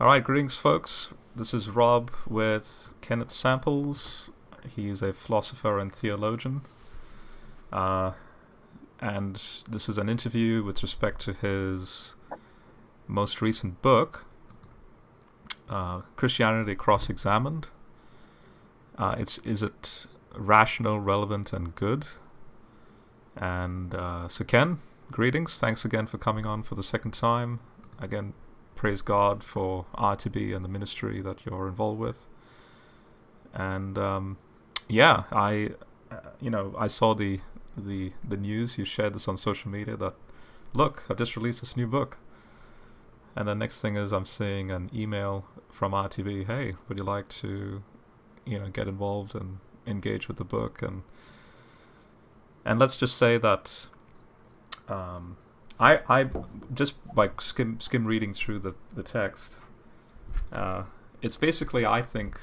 All right, greetings, folks. This is Rob with Kenneth Samples. He is a philosopher and theologian. Uh, and this is an interview with respect to his most recent book, Christianity Cross-Examined. Is it rational, relevant, and good? And so Ken, greetings. Thanks again for coming on for the second time. Again, praise God for RTB and the ministry that you're involved with. And I saw the news. You shared this on social media that, look, I've just released this new book. And the next thing is I'm seeing an email from RTB. Hey, would you like to, get involved and engage with the book? And let's just say that I just by skim reading through the text, it's basically, I think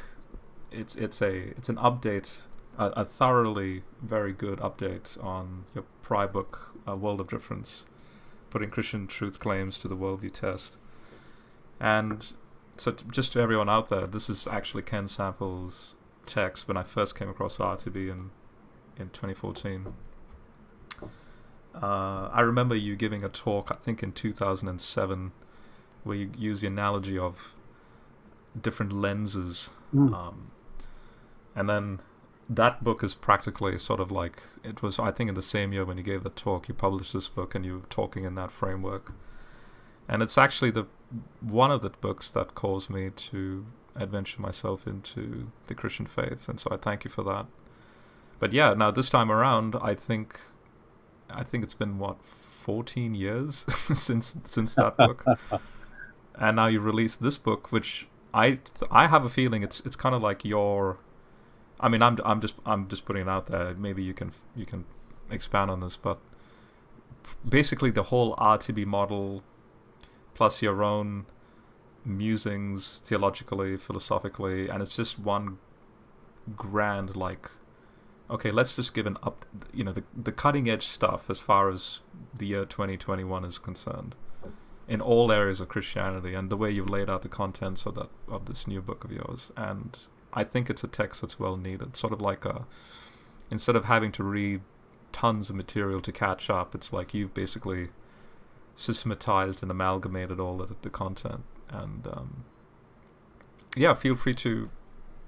it's an update, a thoroughly very good update on your prior book, World of Difference, putting Christian truth claims to the worldview test. And so just to everyone out there, this is actually Ken Samples' text when I first came across RTB in 2014. I remember you giving a talk, I think in 2007, where you used the analogy of different lenses. And then that book is practically sort of like, it was, I think in the same year when you gave the talk, you published this book and you were talking in that framework. And it's actually one of the books that caused me to adventure myself into the Christian faith. And so I thank you for that. But yeah, now this time around, I think it's been 14 years since that book, and now you released this book, which I have a feeling it's kind of like your. I mean, I'm just putting it out there. Maybe you can expand on this, but basically the whole RTB model, plus your own musings theologically, philosophically, and it's just one grand like. Okay, let's just give the cutting edge stuff as far as the year 2021 is concerned, in all areas of Christianity, and the way you've laid out the contents of this new book of yours. And I think it's a text that's well needed. Sort of like instead of having to read tons of material to catch up, it's like you've basically systematized and amalgamated all of the content. And feel free to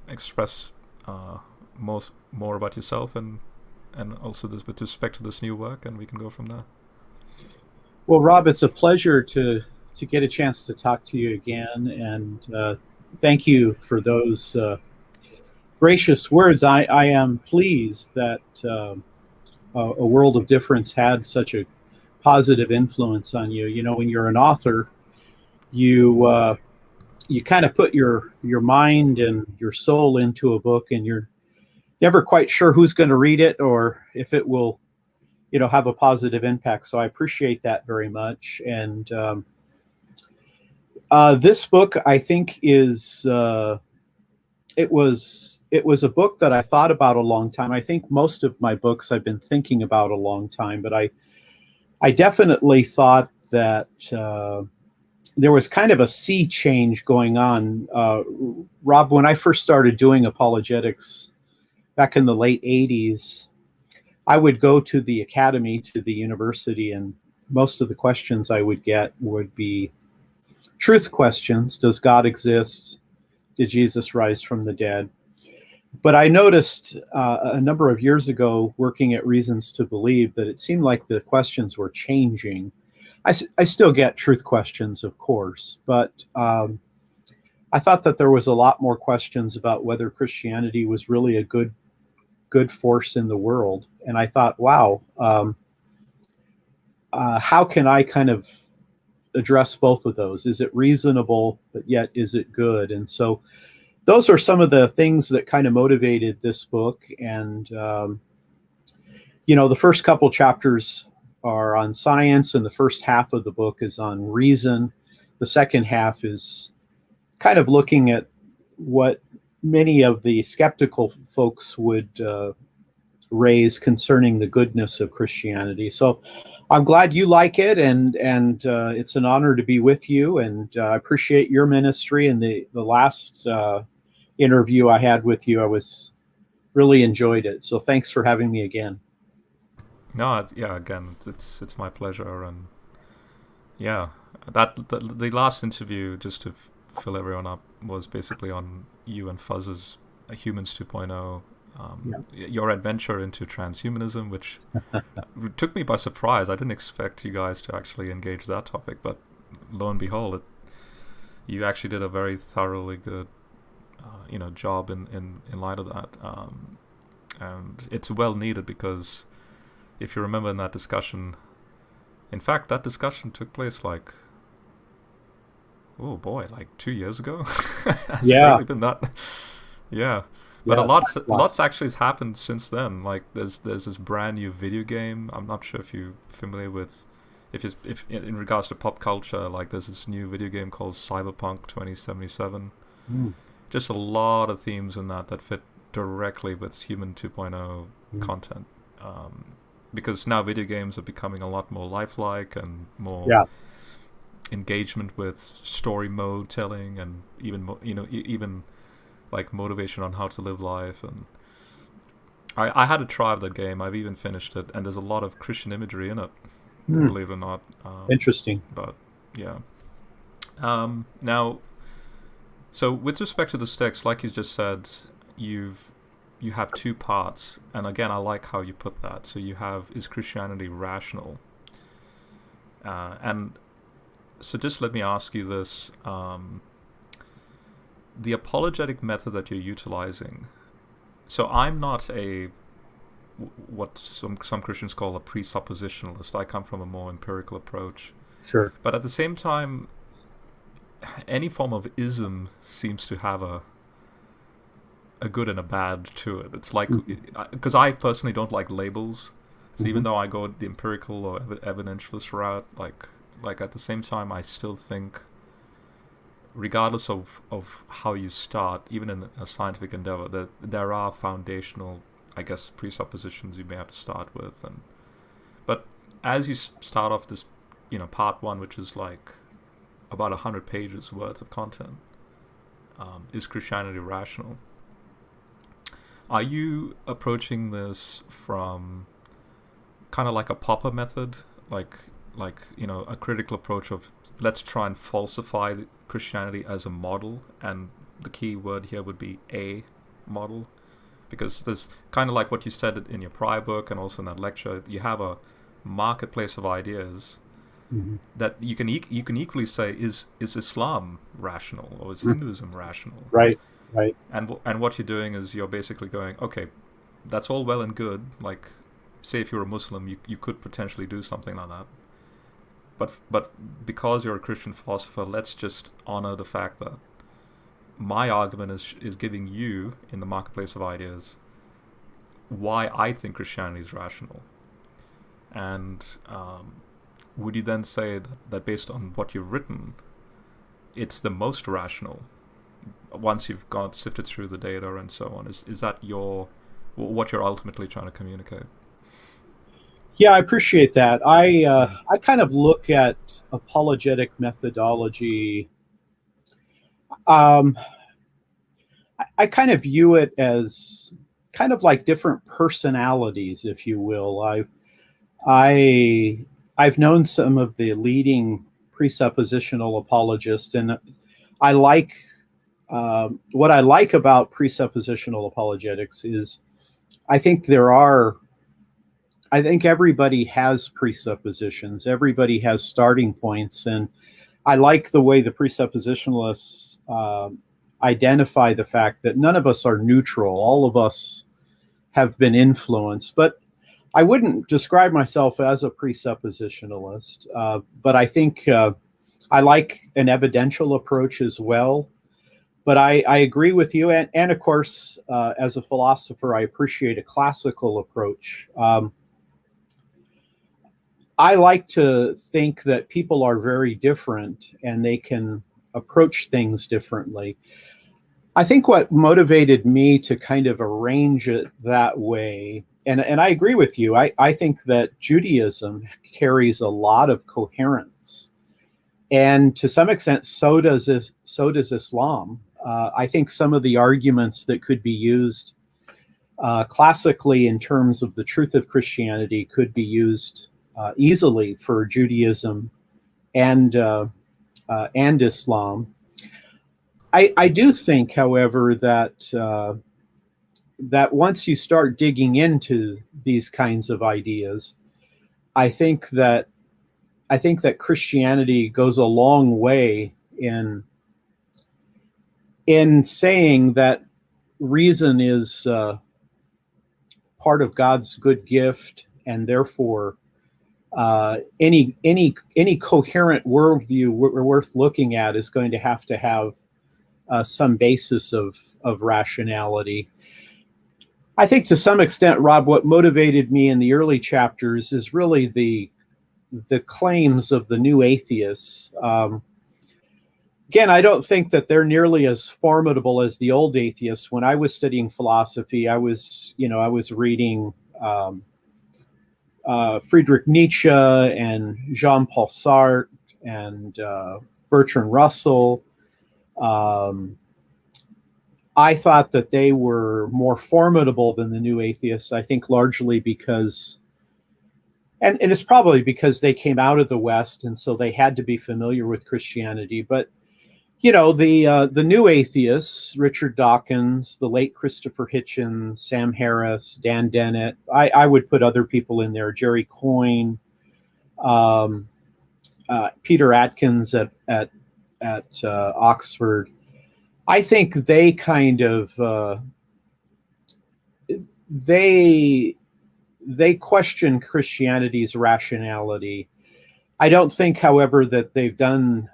express more about yourself and also this with respect to this new work, and we can go from there. Well, Rob, it's a pleasure to get a chance to talk to you again, and thank you for those gracious words. I am pleased that A World of Difference had such a positive influence on you. When you're an author, you kind of put your mind and your soul into a book, and you're never quite sure who's going to read it or if it will, have a positive impact. So I appreciate that very much. And this book, I think, is it was a book that I thought about a long time. I think most of my books I've been thinking about a long time, but I definitely thought that there was kind of a sea change going on. Rob, when I first started doing apologetics back in the late 80s, I would go to the academy, to the university, and most of the questions I would get would be truth questions. Does God exist? Did Jesus rise from the dead? But I noticed a number of years ago, working at Reasons to Believe, that it seemed like the questions were changing. I still get truth questions, of course, but I thought that there was a lot more questions about whether Christianity was really a good force in the world. And I thought, wow, how can I kind of address both of those? Is it reasonable, but yet is it good? And so those are some of the things that kind of motivated this book. And, the first couple chapters are on science, and the first half of the book is on reason. The second half is kind of looking at what many of the skeptical folks would raise concerning the goodness of Christianity. So I'm glad you like it, and it's an honor to be with you. And I appreciate your ministry. And the last interview I had with you, I was really enjoyed it. So thanks for having me again. No, yeah, again, it's my pleasure, and yeah, the last interview, just to fill everyone up, was basically on you and Fuzz's Humans 2.0, your adventure into transhumanism, which took me by surprise. I didn't expect you guys to actually engage that topic, but lo and behold, you actually did a very thoroughly good, job in light of that, and it's well needed because if you remember in that discussion, in fact, that discussion took place like, oh boy, like 2 years ago. Has it really been that? Yeah. But lots actually has happened since then. Like there's this brand new video game. I'm not sure if you're familiar with, if in regards to pop culture, like there's this new video game called Cyberpunk 2077. Just a lot of themes in that fit directly with Human 2.0 content. Because now video games are becoming a lot more lifelike and more engagement with story mode telling, and even like motivation on how to live life. And I had a try of that game. I've even finished it, and there's a lot of Christian imagery in it, believe it or not. Interesting. But yeah. Now, so with respect to this text, like you just said, you have two parts, and again, I like how you put that. So you have, is Christianity rational? And so just let me ask you this. The apologetic method that you're utilizing, so I'm not what some Christians call a presuppositionalist. I come from a more empirical approach. Sure. But at the same time, any form of ism seems to have a good and a bad to it. It's like, because I personally don't like labels, so even though I go the empirical or evidentialist route, like at the same time, I still think, regardless of how you start, even in a scientific endeavor, that there are foundational, I guess, presuppositions you may have to start with. But as you start off this, part one, which is like about 100 pages worth of content, is Christianity rational? Are you approaching this from kind of like a Popper method, like a critical approach of, let's try and falsify Christianity as a model, and the key word here would be a model, because there's kind of like what you said in your prior book and also in that lecture, you have a marketplace of ideas that you can equally say, is Islam rational, or is Hinduism rational? Right. And what you're doing is you're basically going, okay, that's all well and good. Like, say if you're a Muslim, you could potentially do something like that. But because you're a Christian philosopher, let's just honor the fact that my argument is giving you, in the marketplace of ideas, why I think Christianity is rational. And would you then say that based on what you've written, it's the most rational, once you've sifted through the data and so on? Is that what you're ultimately trying to communicate? Yeah, I appreciate that. I kind of look at apologetic methodology. I kind of view it as kind of like different personalities, if you will. I've known some of the leading presuppositional apologists, and I like what I like about presuppositional apologetics is I think everybody has presuppositions. Everybody has starting points. And I like the way the presuppositionalists identify the fact that none of us are neutral. All of us have been influenced. But I wouldn't describe myself as a presuppositionalist. But I think I like an evidential approach as well. But I agree with you. And of course, as a philosopher, I appreciate a classical approach. I like to think that people are very different and they can approach things differently. I think what motivated me to kind of arrange it that way and I agree with you. I think that Judaism carries a lot of coherence, and to some extent, so does Islam. I think some of the arguments that could be used classically in terms of the truth of Christianity could be used easily for Judaism and Islam. I do think, however, that that once you start digging into these kinds of ideas, I think that Christianity goes a long way in saying that reason is part of God's good gift, and therefore any coherent worldview we're worth looking at is going to have some basis of rationality. I think to some extent, Rob, what motivated me in the early chapters is really the claims of the new atheists. Again, I don't think that they're nearly as formidable as the old atheists. When I was studying philosophy, I was reading Friedrich Nietzsche and Jean-Paul Sartre and Bertrand Russell. I thought that they were more formidable than the new atheists, I think largely because, and it's probably because they came out of the West, and so they had to be familiar with Christianity. But, the new atheists, Richard Dawkins, the late Christopher Hitchens, Sam Harris, Dan Dennett, I would put other people in there, Jerry Coyne, Peter Atkins at Oxford. I think they kind of they question Christianity's rationality. I don't think, however, that they've done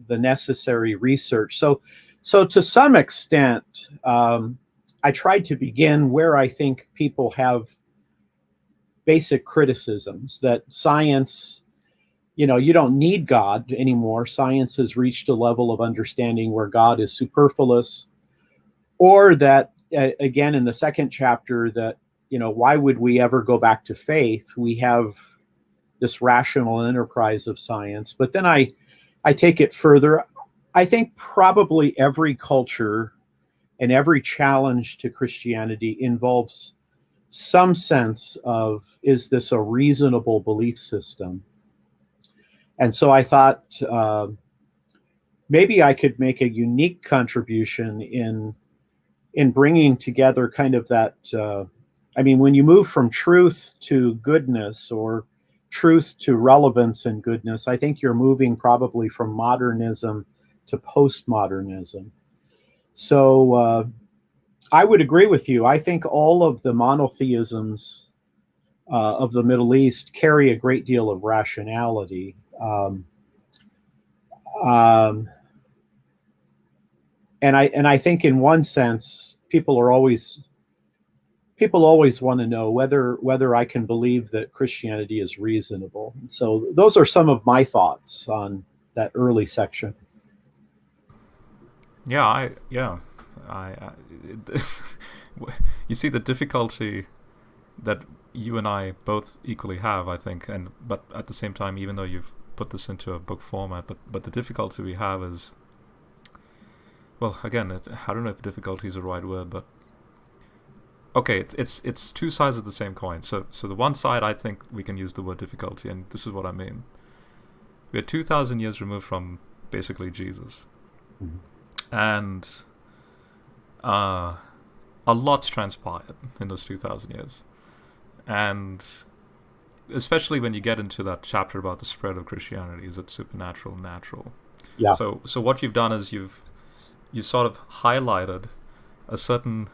the necessary research. So to some extent, I tried to begin where I think people have basic criticisms that science, you don't need God anymore. Science has reached a level of understanding where God is superfluous. Or that, again, in the second chapter, that, why would we ever go back to faith? We have this rational enterprise of science. But then I take it further. I think probably every culture and every challenge to Christianity involves some sense of, is this a reasonable belief system? And so I thought maybe I could make a unique contribution in bringing together kind of that. When you move from truth to goodness, or truth to relevance and goodness, I think you're moving probably from modernism to postmodernism. So I would agree with you. I think all of the monotheisms of the Middle East carry a great deal of rationality. And I think in one sense, people always want to know whether I can believe that Christianity is reasonable. And so those are some of my thoughts on that early section. I you see the difficulty that you and I both equally have, I think, but at the same time, even though you've put this into a book format, but the difficulty we have is, well, again, I don't know if difficulty is the right word, but okay, it's two sides of the same coin. So the one side, I think we can use the word difficulty, and this is what I mean. We're 2,000 years removed from basically Jesus. Mm-hmm. And a lot's transpired in those 2,000 years. And especially when you get into that chapter about the spread of Christianity, is it supernatural, natural? Yeah. So what you've done is you sort of highlighted a certain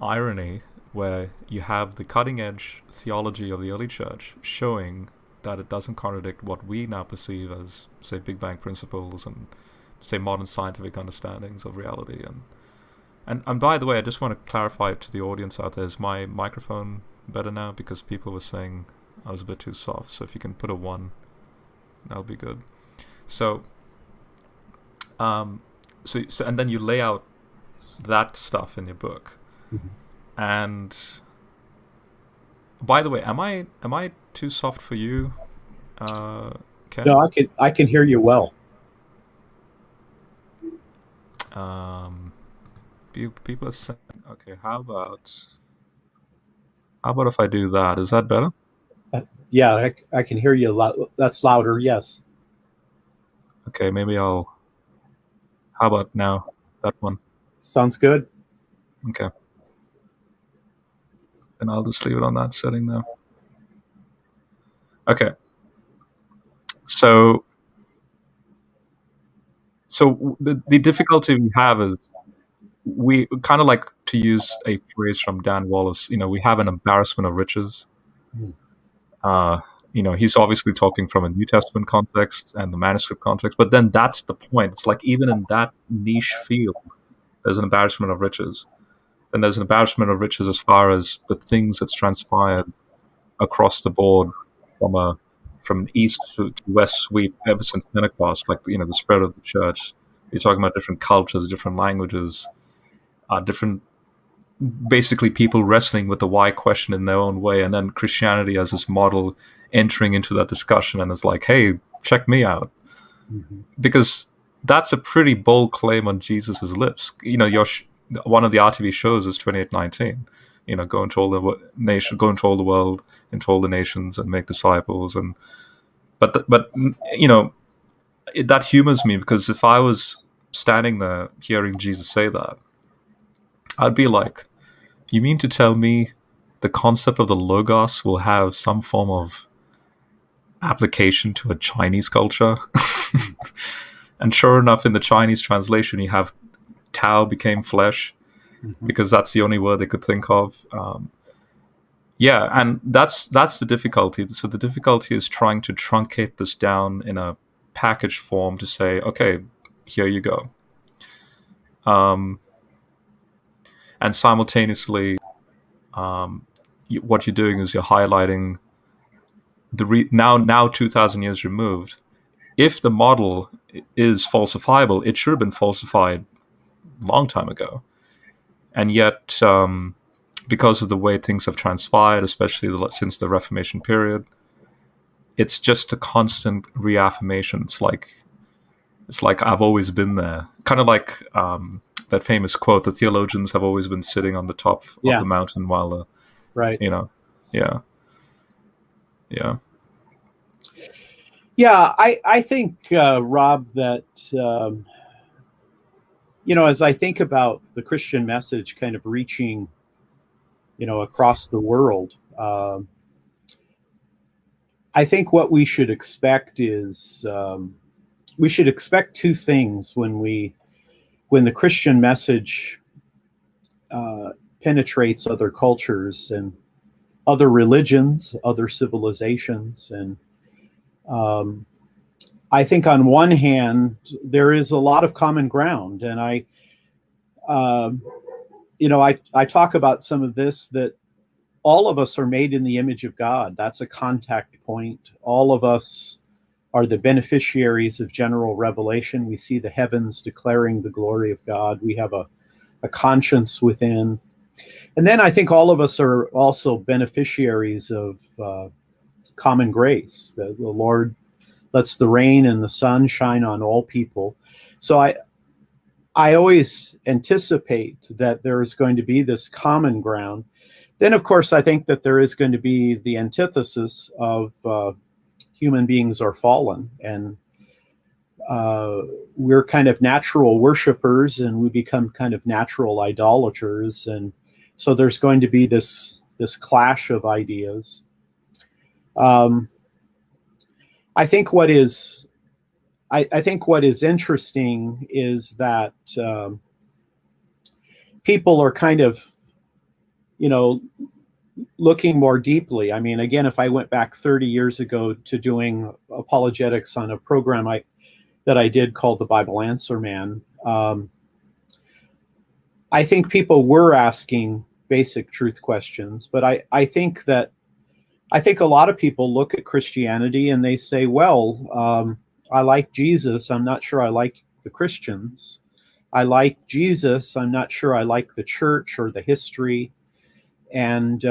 irony where you have the cutting edge theology of the early church showing that it doesn't contradict what we now perceive as, say, Big Bang principles and, say, modern scientific understandings of reality. And by the way, I just want to clarify to the audience out there, is my microphone better now? Because people were saying I was a bit too soft. So if you can put a 1, that'll be good. So and then you lay out that stuff in your book. Mm-hmm. And By the way, am I too soft for you, Ken? No, I can hear you well. Um, people are saying, okay, how about if I do that? Is that better? Yeah, I can hear you. That's louder. Yes. Okay, maybe how about now? That one. Sounds good. Okay. Then I'll just leave it on that setting now. Okay. So the difficulty we have is we kind of like to use a phrase from Dan Wallace. We have an embarrassment of riches. Mm. Uh, he's obviously talking from a New Testament context and the manuscript context, but then that's the point. It's like even in that niche field, there's an embarrassment of riches. And there's an embarrassment of riches as far as the things that's transpired across the board from east to west sweep ever since Pentecost, like the spread of the church. You're talking about different cultures, different languages, different basically people wrestling with the why question in their own way, and then Christianity as this model entering into that discussion, and it's like, hey, check me out, Mm-hmm. because that's a pretty bold claim on Jesus's lips. One of the RTV shows is 28:19. Go into all the nation, go into all the world, into all the nations, and make disciples. And but that humors me, because if I was standing there hearing Jesus say that, I'd be like, you mean to tell me the concept of the Logos will have some form of application to a Chinese culture? And sure enough, in the Chinese translation, you have Tao became flesh, Mm-hmm. because that's the only word they could think of. Yeah, and that's the difficulty. So the difficulty is trying to truncate this down in a packaged form to say, okay, here you go. And simultaneously, what you're doing is you're highlighting now 2,000 years removed. If the model is falsifiable, it should have been falsified a long time ago. And yet, because of the way things have transpired, especially since the Reformation period, it's just a constant reaffirmation. It's like I've always been there. Kind of like that famous quote: "The theologians have always been sitting on the top of Yeah. the mountain, while Right. yeah, yeah, Yeah. I think, Rob, that as I think about the Christian message kind of reaching, across the world, I think what we should expect is we should expect two things when the Christian message penetrates other cultures and other religions, other civilizations. And I think on one hand, there is a lot of common ground. And I talk about some of this, that all of us are made in the image of God. That's a contact point. All of us are the beneficiaries of general revelation. We see the heavens declaring the glory of God. We have a conscience within. And then I think all of us are also beneficiaries of common grace. The Lord lets the rain and the sun shine on all people. So I always anticipate that there is going to be this common ground. Then, of course, I think that there is going to be the antithesis of human beings are fallen, and we're kind of natural worshipers, and we become kind of natural idolaters. And so there's going to be this clash of ideas. I think what is interesting is that people are kind of, looking more deeply. I mean, again, if I went back 30 years ago to doing apologetics on a program that I did called the Bible Answer Man, I think people were asking basic truth questions, but I think a lot of people look at Christianity and they say, well, I like Jesus. I'm not sure I like the Christians. I like Jesus. I'm not sure I like the church or the history. And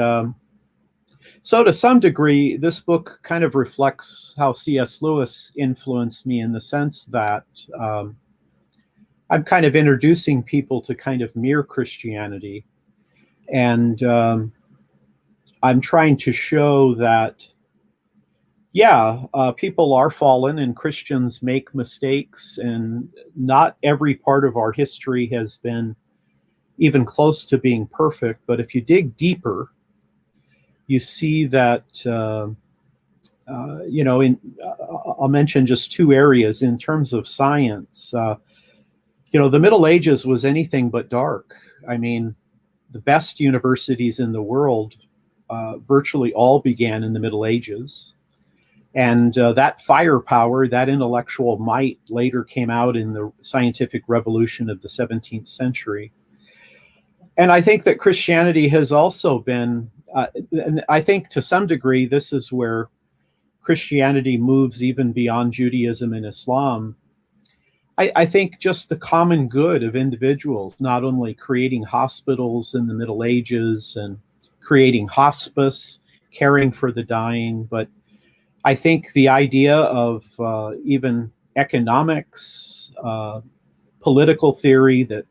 So to some degree, this book kind of reflects how C.S. Lewis influenced me in the sense that um, I'm kind of introducing people to kind of mere Christianity. And I'm trying to show that, yeah, people are fallen and Christians make mistakes, and not every part of our history has been even close to being perfect. But if you dig deeper, you see that, I'll mention just two areas in terms of science. The Middle Ages was anything but dark. I mean, the best universities in the world virtually all began in the Middle Ages. And that firepower, that intellectual might later came out in the scientific revolution of the 17th century. And I think that Christianity has also been, and I think to some degree, this is where Christianity moves even beyond Judaism and Islam. I think just the common good of individuals, not only creating hospitals in the Middle Ages and creating hospice, caring for the dying, but I think the idea of even economics, political theory, that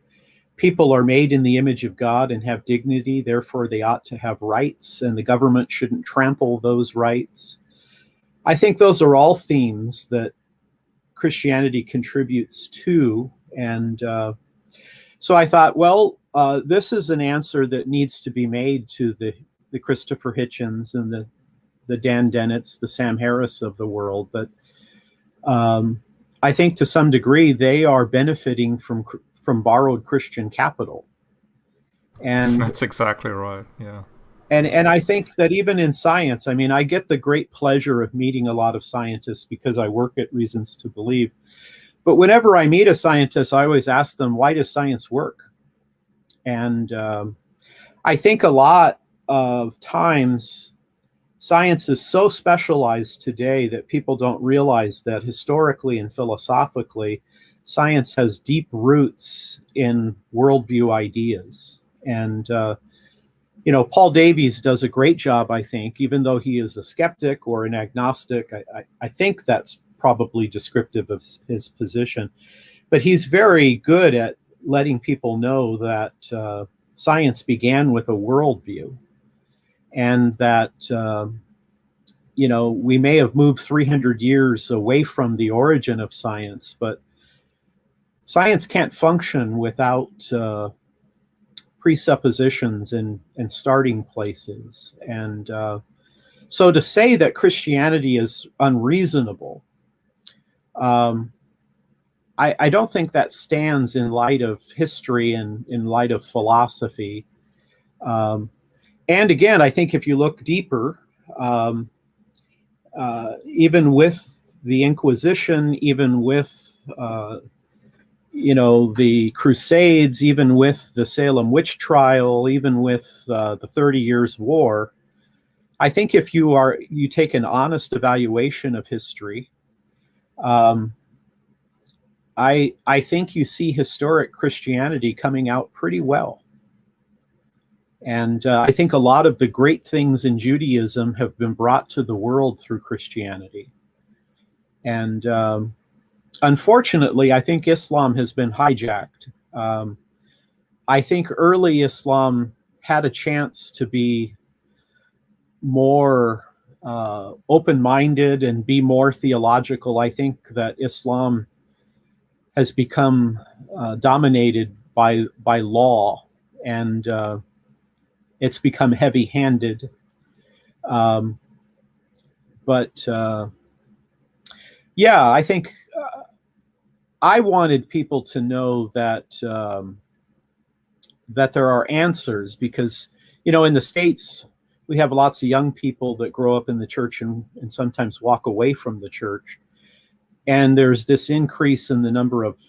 people are made in the image of God and have dignity, therefore they ought to have rights, and the government shouldn't trample those rights. I think those are all themes that Christianity contributes to. And so I thought, well, this is an answer that needs to be made to the Christopher Hitchens and the Dan Dennett's, the Sam Harris of the world. But I think to some degree they are benefiting from borrowed Christian capital. And that's exactly right. Yeah. And I think that even in science, I mean, I get the great pleasure of meeting a lot of scientists because I work at Reasons to Believe. But whenever I meet a scientist, I always ask them, why does science work? And I think a lot of times science is so specialized today that people don't realize that historically and philosophically, science has deep roots in worldview ideas. And Paul Davies does a great job, I think, even though he is a skeptic or an agnostic. I think that's probably descriptive of his position. But he's very good at letting people know that science began with a worldview, and that, we may have moved 300 years away from the origin of science, but science can't function without presuppositions and starting places. And so to say that Christianity is unreasonable, I don't think that stands in light of history and in light of philosophy. And again, I think if you look deeper, even with the Inquisition, even with the Crusades, even with the Salem witch trial, even with the 30 Years' War, I think if you take an honest evaluation of history, I think you see historic Christianity coming out pretty well. And I think a lot of the great things in Judaism have been brought to the world through Christianity. And unfortunately, I think Islam has been hijacked. I think early Islam had a chance to be more open-minded and be more theological. I think that Islam has become dominated by law, and it's become heavy-handed. Yeah, I think I wanted people to know that that there are answers, because in the States we have lots of young people that grow up in the church and sometimes walk away from the church, and there's this increase in the number of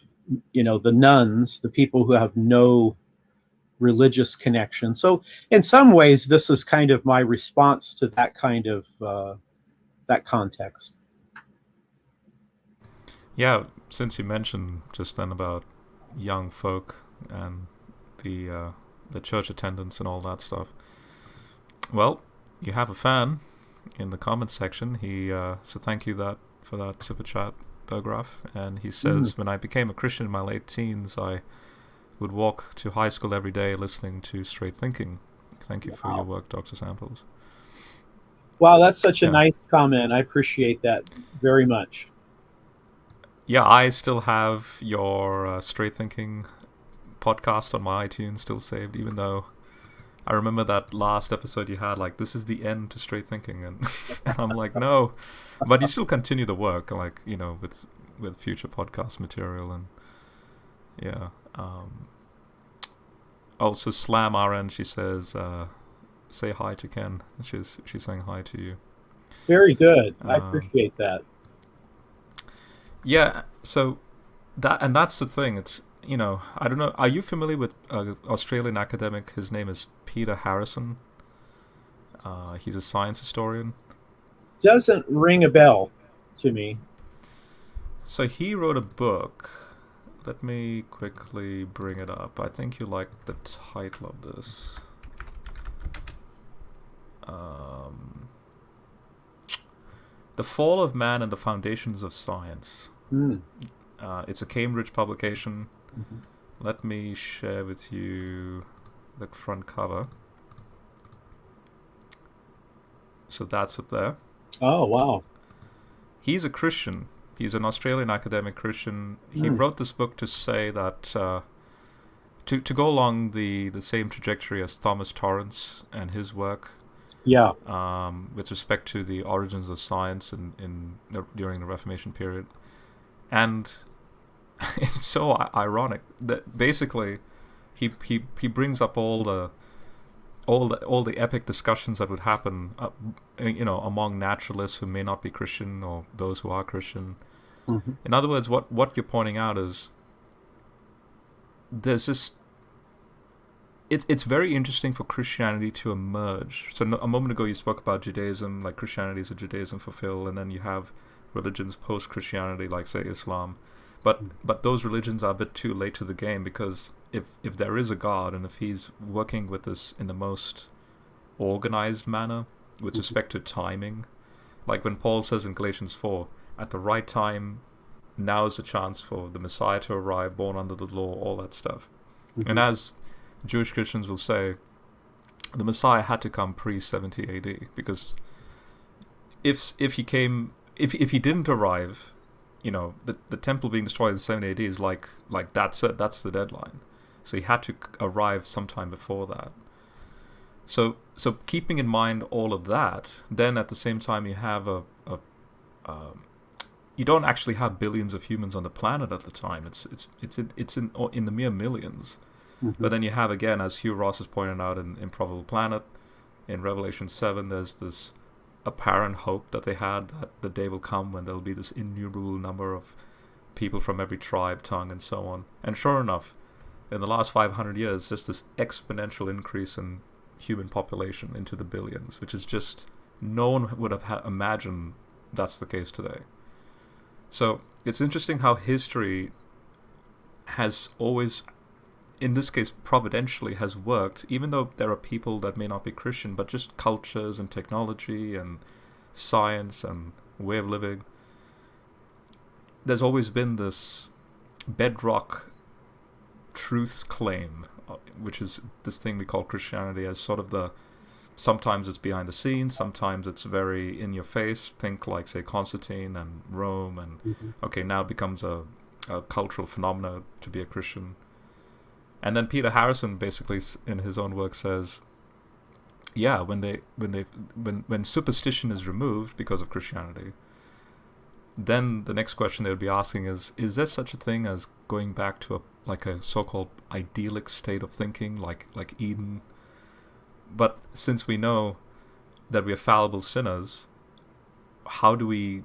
the nuns, the people who have no religious connection. So in some ways this is kind of my response to that kind of that context. Yeah, since you mentioned just then about young folk and the church attendance and all that stuff, well, you have a fan in the comments section. So thank you for that super chat, Bergraf. And he says, when I became a Christian in my late teens, I would walk to high school every day listening to Straight Thinking. Thank you for your work, Dr. Samples. Wow, that's such a nice comment. I appreciate that very much. Yeah, I still have your Straight Thinking podcast on my iTunes still saved, even though I remember that last episode you had, like, this is the end to Straight Thinking, and I'm like, no, but you still continue the work, like, you know, with future podcast material, and yeah. Also, Slam RN, she says, say hi to Ken. She's saying hi to you. Very good. I appreciate that. Yeah, so that's the thing. It's, you know, I don't know. Are you familiar with an Australian academic? His name is Peter Harrison. He's a science historian. Doesn't ring a bell to me. So he wrote a book. Let me quickly bring it up. I think you like the title of this. The Fall of Man and the Foundations of Science. It's a Cambridge publication. Let me share with you the front cover. So that's it there. Oh, wow. He's a Christian. He's an Australian academic Christian. He wrote this book to say that to go along the same trajectory as Thomas Torrance and his work. Yeah. With respect to the origins of science during the Reformation period. And it's so ironic that basically he brings up all the epic discussions that would happen, you know, among naturalists who may not be Christian or those who are Christian. In other words, what you're pointing out is there's this. It's very interesting for Christianity to emerge. So a moment ago you spoke about Judaism, like Christianity is a Judaism fulfilled, and then you have religions post-Christianity, like say Islam. But those religions are a bit too late to the game, because if there is a God, and if he's working with us in the most organized manner with respect to timing, like when Paul says in Galatians 4, at the right time, now is the chance for the Messiah to arrive, born under the law, all that stuff. And as Jewish Christians will say, the Messiah had to come pre-70 AD, because if he didn't arrive, you know, the temple being destroyed in 70 AD is like that's it, that's the deadline. So he had to arrive sometime before that. So keeping in mind all of that, then at the same time you have you don't actually have billions of humans on the planet at the time. It's in the mere millions. But then you have, again, as Hugh Ross has pointed out in Improbable Planet, in Revelation 7, there's this apparent hope that they had that the day will come when there'll be this innumerable number of people from every tribe, tongue, and so on. And sure enough, in the last 500 years, there's this exponential increase in human population into the billions, which is just, no one would have imagined that's the case today. So it's interesting how history has always, in this case providentially, has worked, even though there are people that may not be Christian, but just cultures and technology and science and way of living. There's always been this bedrock truth claim, which is this thing we call Christianity, as sort of the, sometimes it's behind the scenes, sometimes it's very in your face. Think like, say, Constantine and Rome, and okay, now it becomes a cultural phenomena to be a Christian. And then Peter Harrison basically in his own work says, yeah, when superstition is removed because of Christianity, then the next question they would be asking is there such a thing as going back to a so-called idyllic state of thinking, like Eden? But since we know that we are fallible sinners, how do we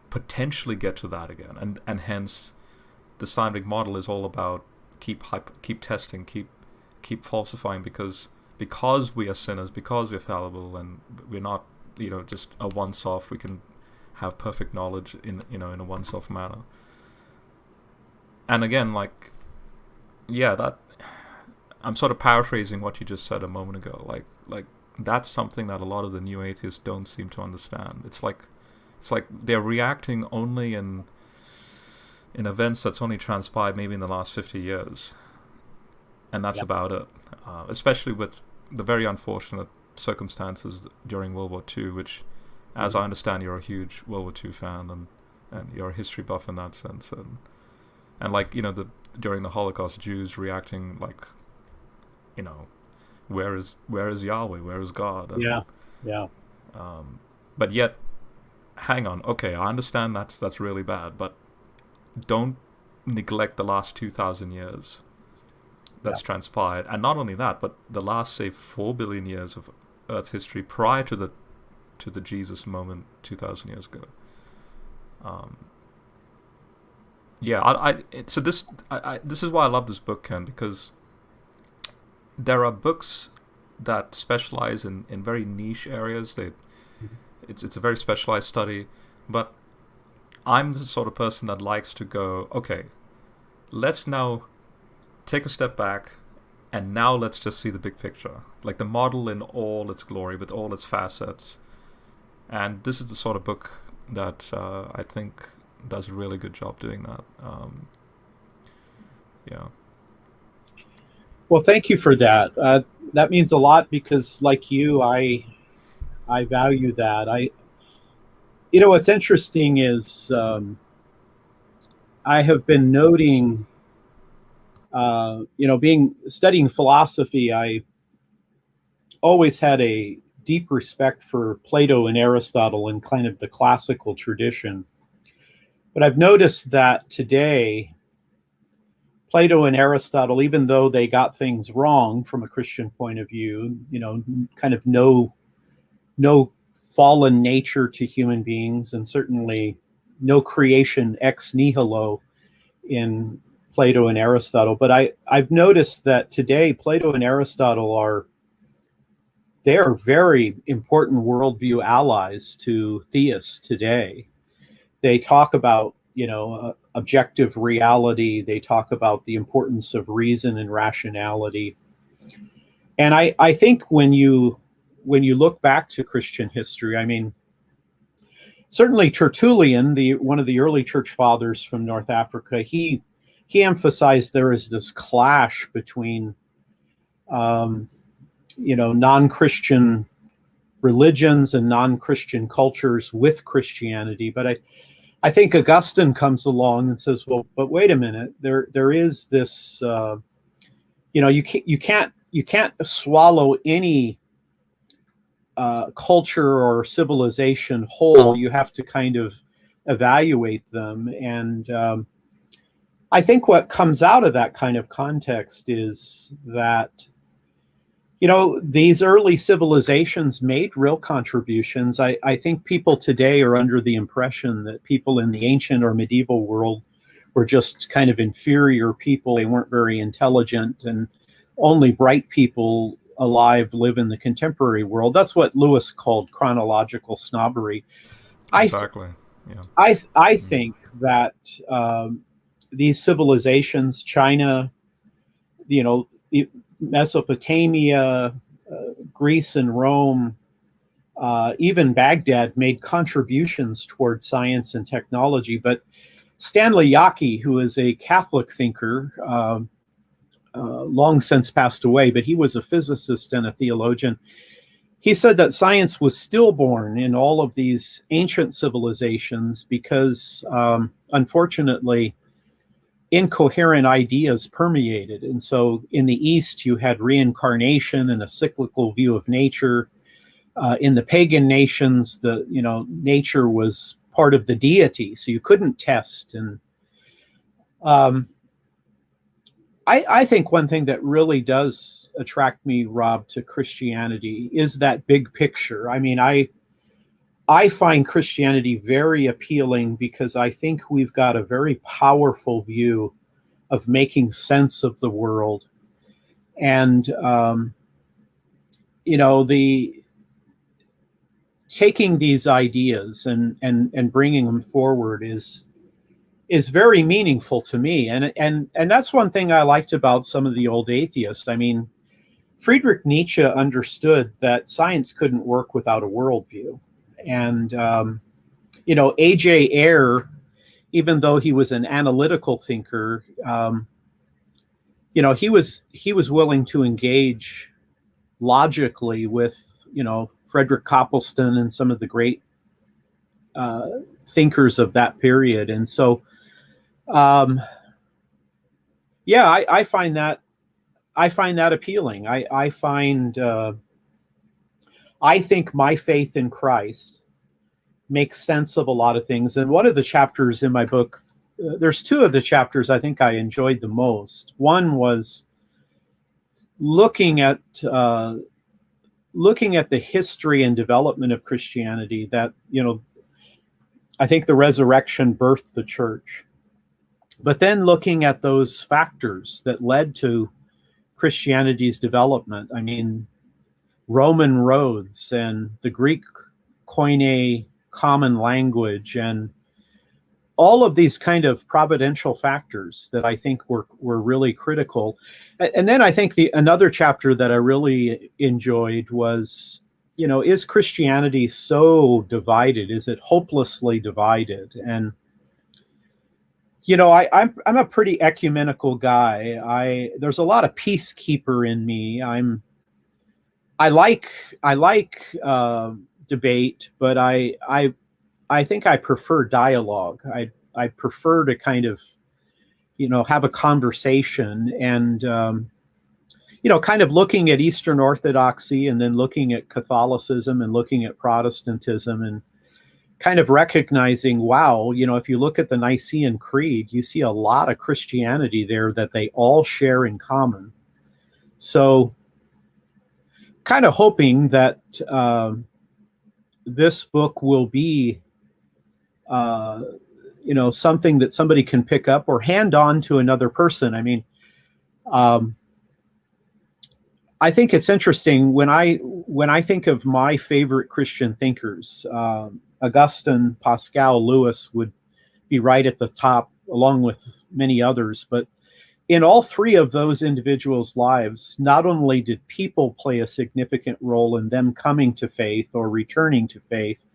potentially get to that again? And hence the scientific model is all about keep testing, keep falsifying, because we are sinners, because we're fallible, and we're not, you know, just a once-off. We can have perfect knowledge in a once-off manner. And again, like, yeah, that I'm sort of paraphrasing what you just said a moment ago. Like that's something that a lot of the new atheists don't seem to understand. It's like they're reacting only in events that's only transpired maybe in the last 50 years, and that's about it. Especially with the very unfortunate circumstances during World War II, which, as I understand, you're a huge World War II fan, and you're a history buff in that sense, and like, during the Holocaust, Jews reacting like, where is Yahweh, where is God? And, but yet, hang on, okay, I understand that's really bad, but don't neglect the last 2,000 years that's transpired, and not only that, but the last, say, 4 billion years of Earth's history prior to the Jesus moment 2,000 years ago. So this is why I love this book, Ken, because there are books that specialize in very niche areas. It's a very specialized study, but I'm the sort of person that likes to go, okay, let's now take a step back, and now let's just see the big picture, like the model in all its glory, with all its facets. And this is the sort of book that I think does a really good job doing that. Well, thank you for that. That means a lot, because, like you, I value that. What's interesting is I have been noting, studying philosophy, I always had a deep respect for Plato and Aristotle and kind of the classical tradition. But I've noticed that today, Plato and Aristotle, even though they got things wrong from a Christian point of view, kind of no fallen nature to human beings, and certainly no creation ex nihilo in Plato and Aristotle. But I've noticed that today Plato and Aristotle they are very important worldview allies to theists today. They talk about, objective reality. They talk about the importance of reason and rationality. And I think when you look back to Christian history, I mean, certainly Tertullian, one of the early church fathers from North Africa, he emphasized there is this clash between non-Christian religions and non-Christian cultures with Christianity. But I think Augustine comes along and says, well, but wait a minute, there is this, you can't swallow any culture or civilization whole. You have to kind of evaluate them. And I think what comes out of that kind of context is that, these early civilizations made real contributions. I think people today are under the impression that people in the ancient or medieval world were just kind of inferior people. They weren't very intelligent, and only bright people alive live in the contemporary world. That's what Lewis called chronological snobbery. Exactly. I think that these civilizations, China, Mesopotamia, Greece and Rome, even Baghdad, made contributions toward science and technology. But Stanley Yaki, who is a Catholic thinker, long since passed away, but he was a physicist and a theologian. He said that science was stillborn in all of these ancient civilizations because, unfortunately, incoherent ideas permeated. And so in the East, you had reincarnation and a cyclical view of nature. In the pagan nations, nature was part of the deity, so you couldn't test. And I think one thing that really does attract me, Rob, to Christianity is that big picture. I mean, I find Christianity very appealing because I think we've got a very powerful view of making sense of the world. And, taking these ideas and bringing them forward is very meaningful to me. And that's one thing I liked about some of the old atheists. I mean, Friedrich Nietzsche understood that science couldn't work without a worldview. And, A.J. Ayer, even though he was an analytical thinker, he was willing to engage logically with, Frederick Copleston and some of the great thinkers of that period. And so, I find that appealing. I think my faith in Christ makes sense of a lot of things. And one of the chapters in my book, there's two of the chapters I think I enjoyed the most. One was looking at the history and development of Christianity, that, I think the resurrection birthed the church. But then looking at those factors that led to Christianity's development. I mean, Roman roads and the Greek Koine common language and all of these kind of providential factors that I think were really critical. And then I think another chapter that I really enjoyed was, is Christianity so divided? Is it hopelessly divided? And I'm a pretty ecumenical guy. There's a lot of peacekeeper in me. I like debate, but I think I prefer dialogue. I prefer to kind of, have a conversation and, kind of looking at Eastern Orthodoxy and then looking at Catholicism and looking at Protestantism and kind of recognizing, wow, if you look at the Nicene Creed, you see a lot of Christianity there that they all share in common. So kind of hoping that this book will be, something that somebody can pick up or hand on to another person. I mean, I think it's interesting when I think of my favorite Christian thinkers, Augustine, Pascal, Lewis would be right at the top, along with many others. But in all three of those individuals' lives, not only did people play a significant role in them coming to faith or returning to faith,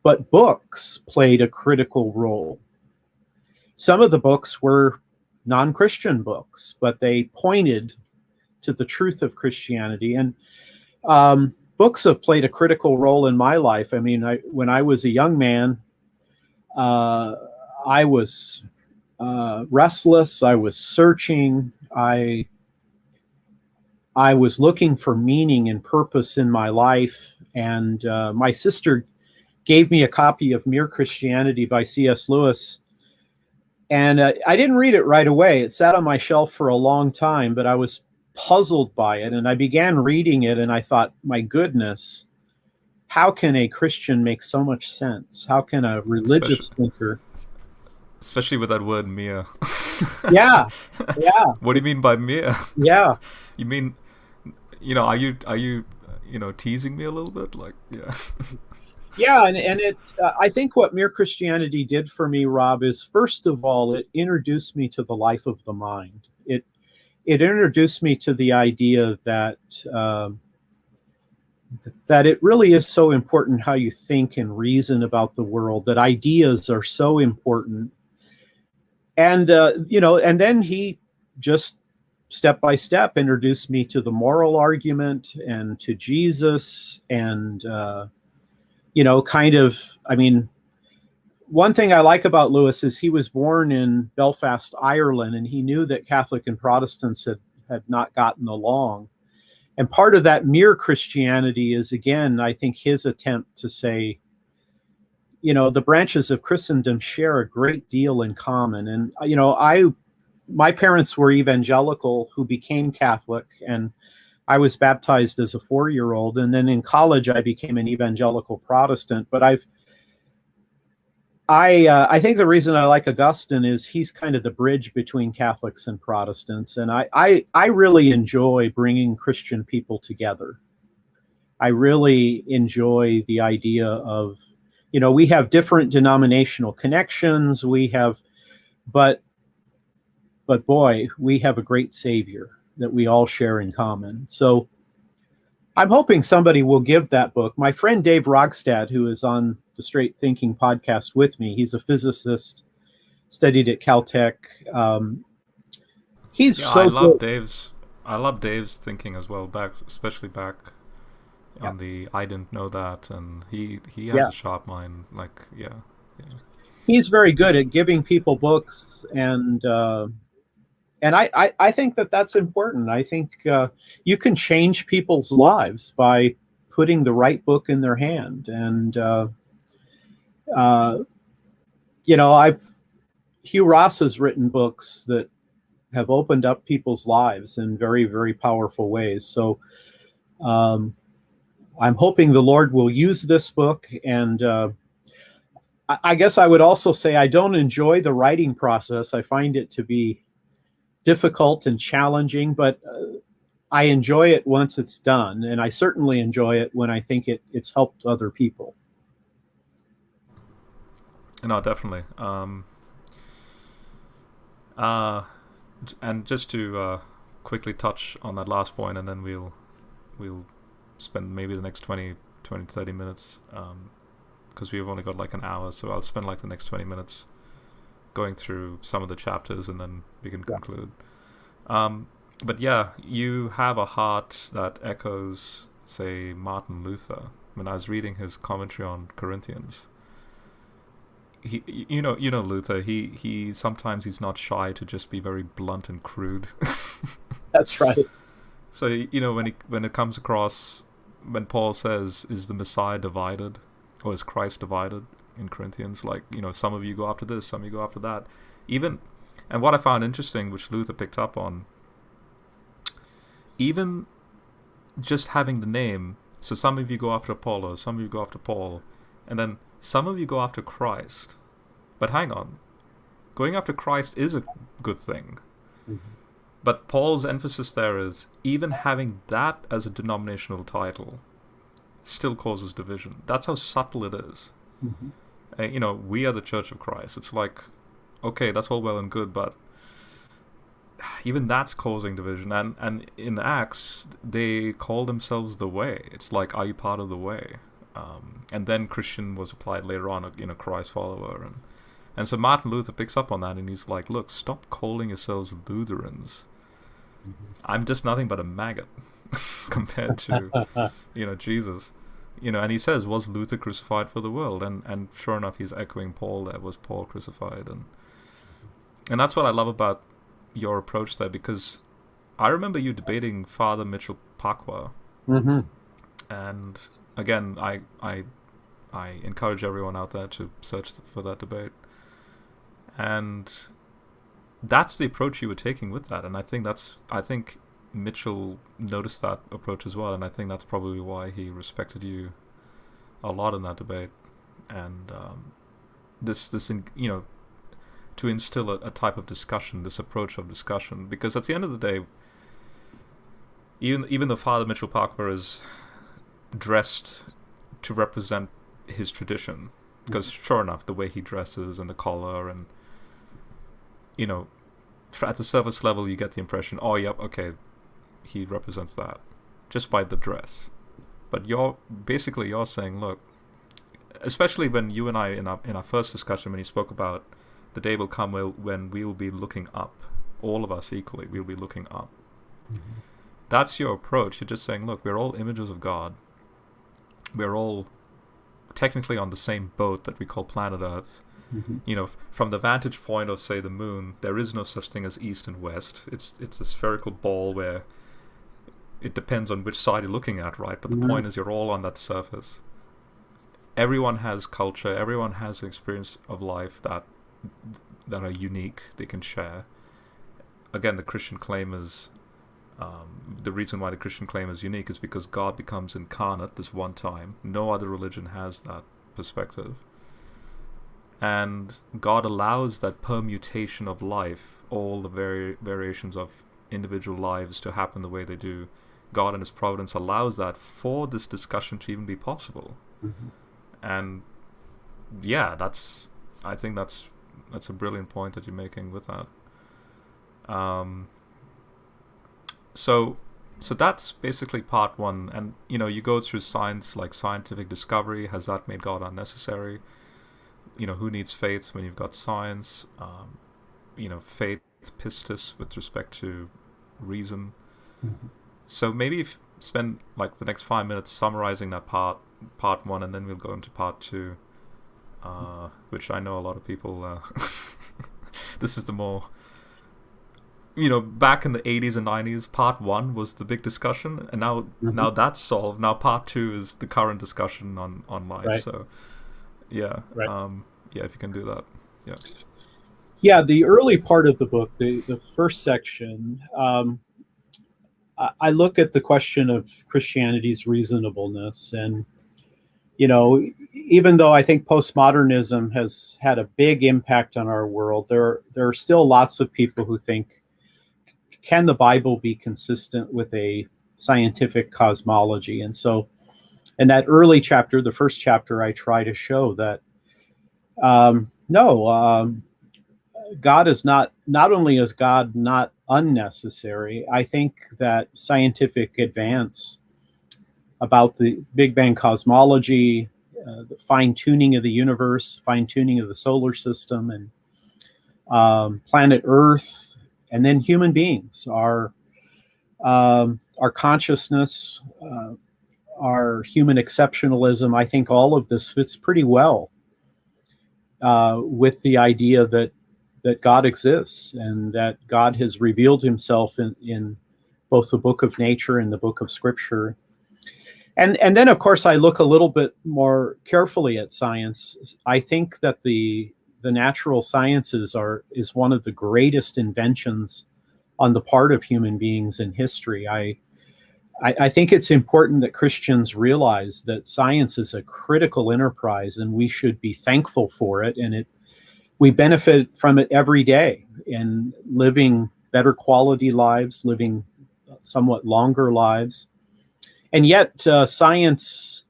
but books played a critical role. Some of the books were non-Christian books, but they pointed to the truth of Christianity. And books have played a critical role in my life. I mean, when I was a young man, I was restless. I was searching. I was looking for meaning and purpose in my life. And my sister gave me a copy of Mere Christianity by C.S. Lewis. And I didn't read it right away. It sat on my shelf for a long time, but I was puzzled by it. And I began reading it and I thought, my goodness, how can a Christian make so much sense? How can a religious thinker... Especially with that word mere. Yeah. What do you mean by mere? Yeah. You mean, are you teasing me a little bit? Like, yeah. Yeah, and it. I think what Mere Christianity did for me, Rob, is first of all, it introduced me to the life of the mind. It introduced me to the idea that it really is so important how you think and reason about the world, that ideas are so important. And, and then he just step by step introduced me to the moral argument and to Jesus and, one thing I like about Lewis is he was born in Belfast, Ireland, and he knew that Catholic and Protestants had not gotten along. And part of that mere Christianity is, again, I think his attempt to say, the branches of Christendom share a great deal in common. And, my parents were evangelical who became Catholic, and I was baptized as a 4-year-old. And then in college, I became an evangelical Protestant. But I think the reason I like Augustine is he's kind of the bridge between Catholics and Protestants. And I really enjoy bringing Christian people together. I really enjoy the idea of, we have different denominational connections. But boy, we have a great Savior that we all share in common. So I'm hoping somebody will give that book. My friend Dave Rogstad, who is on the Straight Thinking podcast with me, he's a physicist, studied at Caltech. He's Yeah, so good. I love Dave's thinking as well, especially back Yeah, on the I didn't know that, and he has yeah. a sharp mind. Like, yeah, yeah. He's very good at giving people books, and I think that that's important. I think you can change people's lives by putting the right book in their hand. And uh, I've Hugh Ross has written books that have opened up people's lives in very, very powerful ways. So um, I'm hoping the Lord will use this book. And I guess I would also say I don't enjoy the writing process. I find it to be difficult and challenging, but I enjoy it once it's done, and I certainly enjoy it when I think it's helped other people. No, definitely. Uh, and just to quickly touch on that last point, and then we'll spend maybe the next 20 to 30 minutes, because we've only got like an hour, so I'll spend like the next 20 minutes going through some of the chapters, and then we can conclude. But yeah, you have a heart that echoes, say, Martin Luther. When I was reading his commentary on Corinthians, you know Luther. He sometimes he's not shy to just be very blunt and crude. That's right. So when it comes across, when Paul says, "Is the Messiah divided, or is Christ divided?" in Corinthians, like, some of you go after this, some of you go after that, even. And what I found interesting, which Luther picked up on, even just having the name. So some of you go after Apollo, some of you go after Paul, and then some of you go after Christ. But hang on, going after Christ is a good thing. Mm-hmm. But Paul's emphasis there is even having that as a denominational title still causes division. That's how subtle it is. Mm-hmm. We are the Church of Christ. It's like, okay, that's all well and good, but even that's causing division. And in Acts, they call themselves the Way. It's like, are you part of the Way? And then Christian was applied later on, Christ follower. And so Martin Luther picks up on that, and he's like, look, stop calling yourselves Lutherans. Mm-hmm. I'm just nothing but a maggot compared to, Jesus. And he says, was Luther crucified for the world? And sure enough, he's echoing Paul there. Was Paul crucified? And that's what I love about your approach there, because I remember you debating Father Mitchell Pacwa. Mm-hmm. And again, I encourage everyone out there to search for that debate. And that's the approach you were taking with that. And I think Mitchell noticed that approach as well, and I think that's probably why he respected you a lot in that debate. And to instill a type of discussion, this approach of discussion, because at the end of the day, even though Father Mitchell Parker is dressed to represent his tradition, because sure enough, the way he dresses and the collar, and at the surface level, you get the impression, oh, yep, okay, he represents that just by the dress. But you're saying, look, especially when you and I in our first discussion, when you spoke about the day will come when we will be looking up, all of us equally, we'll be looking up. Mm-hmm. That's your approach. You're just saying, look, we're all images of God. We're all technically on the same boat that we call planet Earth. Mm-hmm. From the vantage point of, say, the moon, there is no such thing as east and west. It's a spherical ball where it depends on which side you're looking at, right? But the point is, you're all on that surface. Everyone has culture. Everyone has an experience of life that are unique. They can share. Again, the Christian claim is the reason why the Christian claim is unique is because God becomes incarnate this one time. No other religion has that perspective. And God allows that permutation of life, all the variations of individual lives to happen the way they do. God in His providence allows that for this discussion to even be possible. Mm-hmm. And yeah, I think that's a brilliant point that you're making with that. So So that's basically part one. And, you go through science, like scientific discovery. Has that made God unnecessary? Who needs faith when you've got science? Faith, pistis, with respect to reason. Mm-hmm. So maybe if spend like the next 5 minutes summarizing that part one, and then we'll go into part two, which I know a lot of people. This is the more, back in the 80s and 90s, part one was the big discussion, and now that's solved. Now part two is the current discussion online. Right. So, yeah, right. Yeah, if you can do that, yeah. Yeah, the early part of the book, the first section, I look at the question of Christianity's reasonableness, and even though I think postmodernism has had a big impact on our world, there are still lots of people who think, can the Bible be consistent with a scientific cosmology? And so in that early chapter, the first chapter, I try to show that no, God is not only is God not unnecessary, I think that scientific advance about the Big Bang cosmology, the fine-tuning of the universe, fine-tuning of the solar system, and planet Earth, and then human beings, our consciousness, our human exceptionalism. I think all of this fits pretty well with the idea that God exists and that God has revealed himself in both the book of nature and the book of scripture. And then, of course, I look a little bit more carefully at science. I think that the natural sciences is one of the greatest inventions on the part of human beings in history. I think it's important that Christians realize that science is a critical enterprise, and we should be thankful for it. And we benefit from it every day in living better quality lives, living somewhat longer lives. And yet science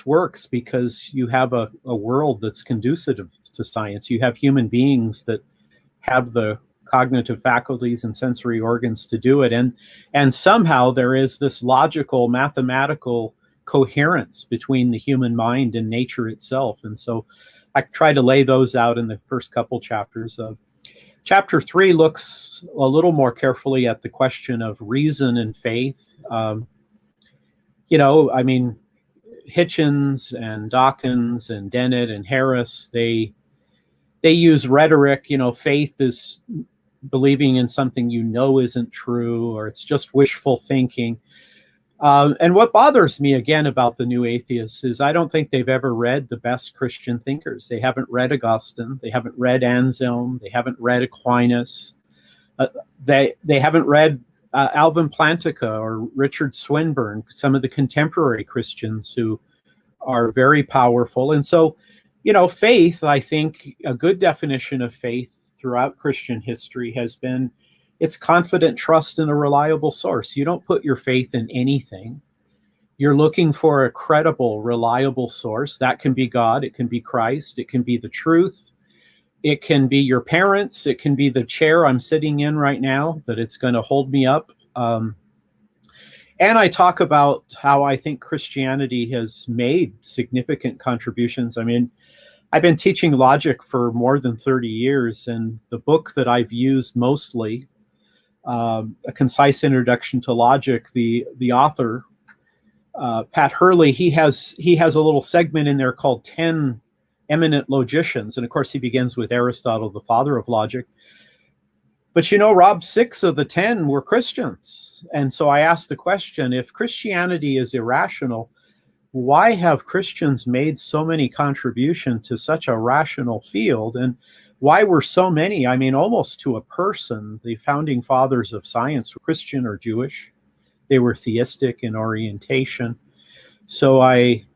works because you have a world that's conducive to science. You have human beings that have the cognitive faculties and sensory organs to do it. And somehow there is this logical, mathematical coherence between the human mind and nature itself. And so I try to lay those out in the first couple chapters. Chapter 3 looks a little more carefully at the question of reason and faith. Hitchens and Dawkins and Dennett and Harris, they use rhetoric. Faith is believing in something isn't true, or it's just wishful thinking. And what bothers me again about the new atheists is I don't think they've ever read the best Christian thinkers. They haven't read Augustine. They haven't read Anselm. They haven't read Aquinas. They haven't read Alvin Plantinga or Richard Swinburne, some of the contemporary Christians who are very powerful. And so, faith, I think a good definition of faith throughout Christian history has been it's confident trust in a reliable source. You don't put your faith in anything. You're looking for a credible, reliable source. That can be God. It can be Christ. It can be the truth. It can be your parents. It can be the chair I'm sitting in right now, that it's going to hold me up. And I talk about how I think Christianity has made significant contributions. I mean, I've been teaching logic for more than 30 years, and the book that I've used mostly, A Concise Introduction to Logic, the author, Pat Hurley, he has a little segment in there called 10 Eminent Logicians. And of course, he begins with Aristotle, the father of logic. But Rob, 6 of the 10 were Christians. And so I asked the question, if Christianity is irrational, why have Christians made so many contributions to such a rational field? And why were so many, I mean, almost to a person, the founding fathers of science were Christian or Jewish? They were theistic in orientation. So I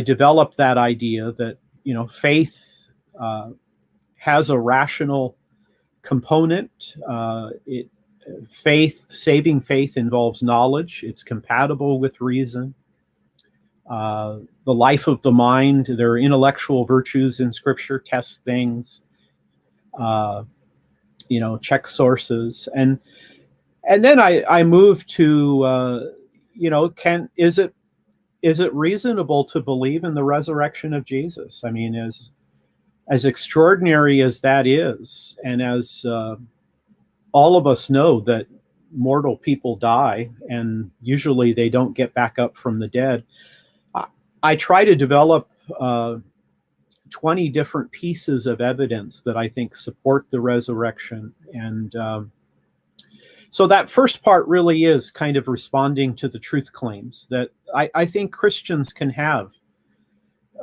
developed that idea that, faith has a rational component. Saving faith involves knowledge. It's compatible with reason. The life of the mind, there are intellectual virtues in Scripture, test things, check sources. and then I moved to, is it reasonable to believe in the resurrection of Jesus? I mean, as extraordinary as that is, and as all of us know that mortal people die, and usually they don't get back up from the dead, I try to develop 20 different pieces of evidence that I think support the resurrection. And so that first part really is kind of responding to the truth claims that I think Christians can have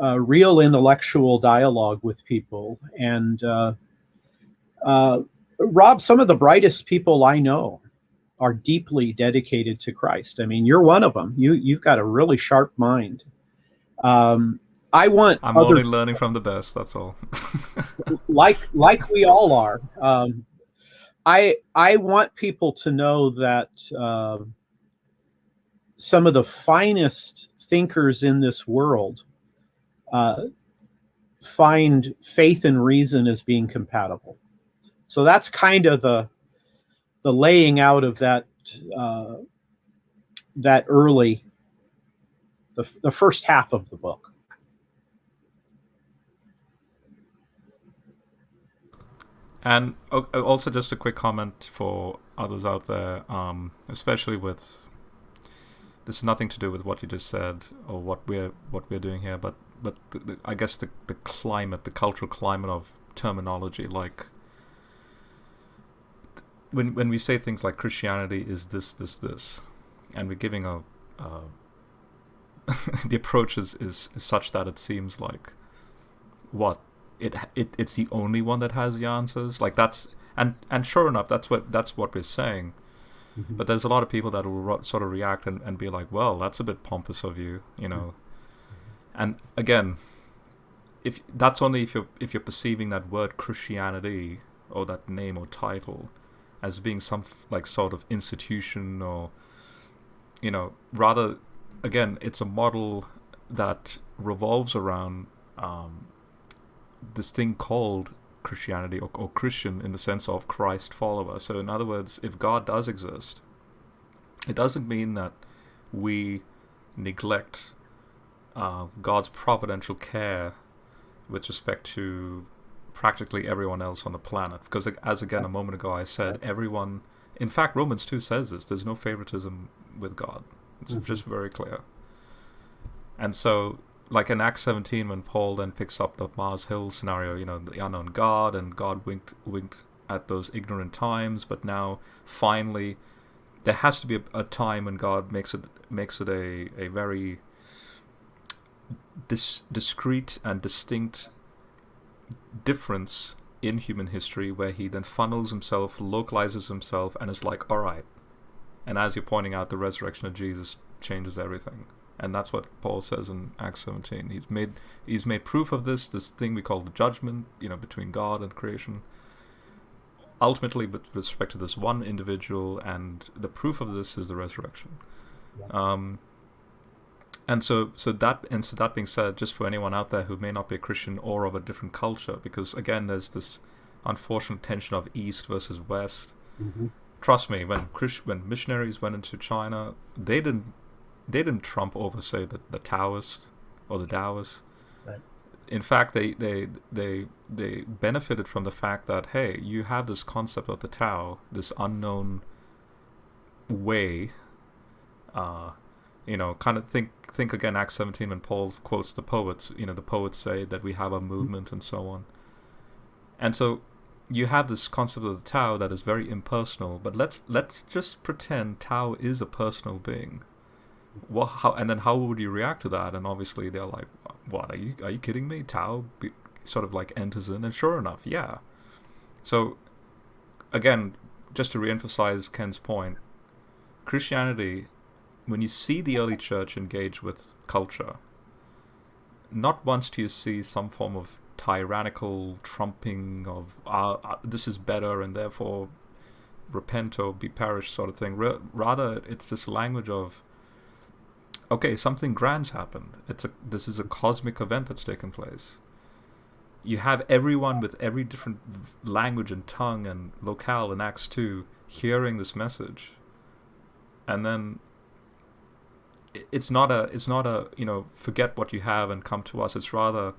real intellectual dialogue with people. And Rob, some of the brightest people I know are deeply dedicated to Christ. I mean, you're one of them. You've got a really sharp mind. I'm only learning from the best. That's all. like we all are. I want people to know that some of the finest thinkers in this world find faith and reason as being compatible. So that's kind of the laying out of that early, the first half of the book. And also just a quick comment for others out there, especially with, this is nothing to do with what you just said or what we're doing here, but I guess the climate, the cultural climate of terminology, like when we say things like Christianity is this, and we're giving the approach is such that it seems like it's the only one that has the answers. Like that's and sure enough, that's what we're saying. Mm-hmm. But there's a lot of people that will sort of react and be like, well, that's a bit pompous of you, you know. Mm-hmm. And again, if you're perceiving that word Christianity or that name or title as being some like sort of institution, or rather, again, it's a model that revolves around this thing called Christianity or Christian in the sense of Christ follower. So in other words, if God does exist, it doesn't mean that we neglect God's providential care with respect to practically everyone else on the planet. Because as again a moment ago I said, everyone, in fact Romans 2 says this, there's no favoritism with God. It's just very clear. And so like in Acts 17, when Paul then picks up the Mars Hill scenario, the unknown God, and God winked at those ignorant times, but now finally there has to be a time when God makes it a very discrete and distinct difference in human history, where he then funnels himself, localizes himself, and is like, all right. And as you're pointing out, the resurrection of Jesus changes everything. And that's what Paul says in Acts 17. He's made proof of this thing we call the judgment, between God and creation. Ultimately, with respect to this one individual, and the proof of this is the resurrection. Yeah. And so that being said, just for anyone out there who may not be a Christian or of a different culture, because again, there's this unfortunate tension of East versus West. Mm-hmm. Trust me, when missionaries went into China, they didn't trump over, say, the Taoist or the Taoist. Right. In fact, they benefited from the fact that, hey, you have this concept of the Tao, this unknown way. Kind of think again, Acts 17, when Paul quotes the poets. The poets say that we have a movement and so on. And so you have this concept of the Tao that is very impersonal. But let's just pretend Tao is a personal being. How would you react to that? And obviously they're like, what, are you kidding me? Tao sort of like enters in, and sure enough, yeah. So again, just to reemphasize Ken's point, Christianity, when you see the early church engage with culture, not once do you see some form of tyrannical trumping of this is better and therefore repent or be perished sort of thing. Rather, it's this language of, okay, something grand's happened. This is a cosmic event that's taken place. You have everyone with every different language and tongue and locale in Acts 2 hearing this message, and then it's not a forget what you have and come to us. It's rather,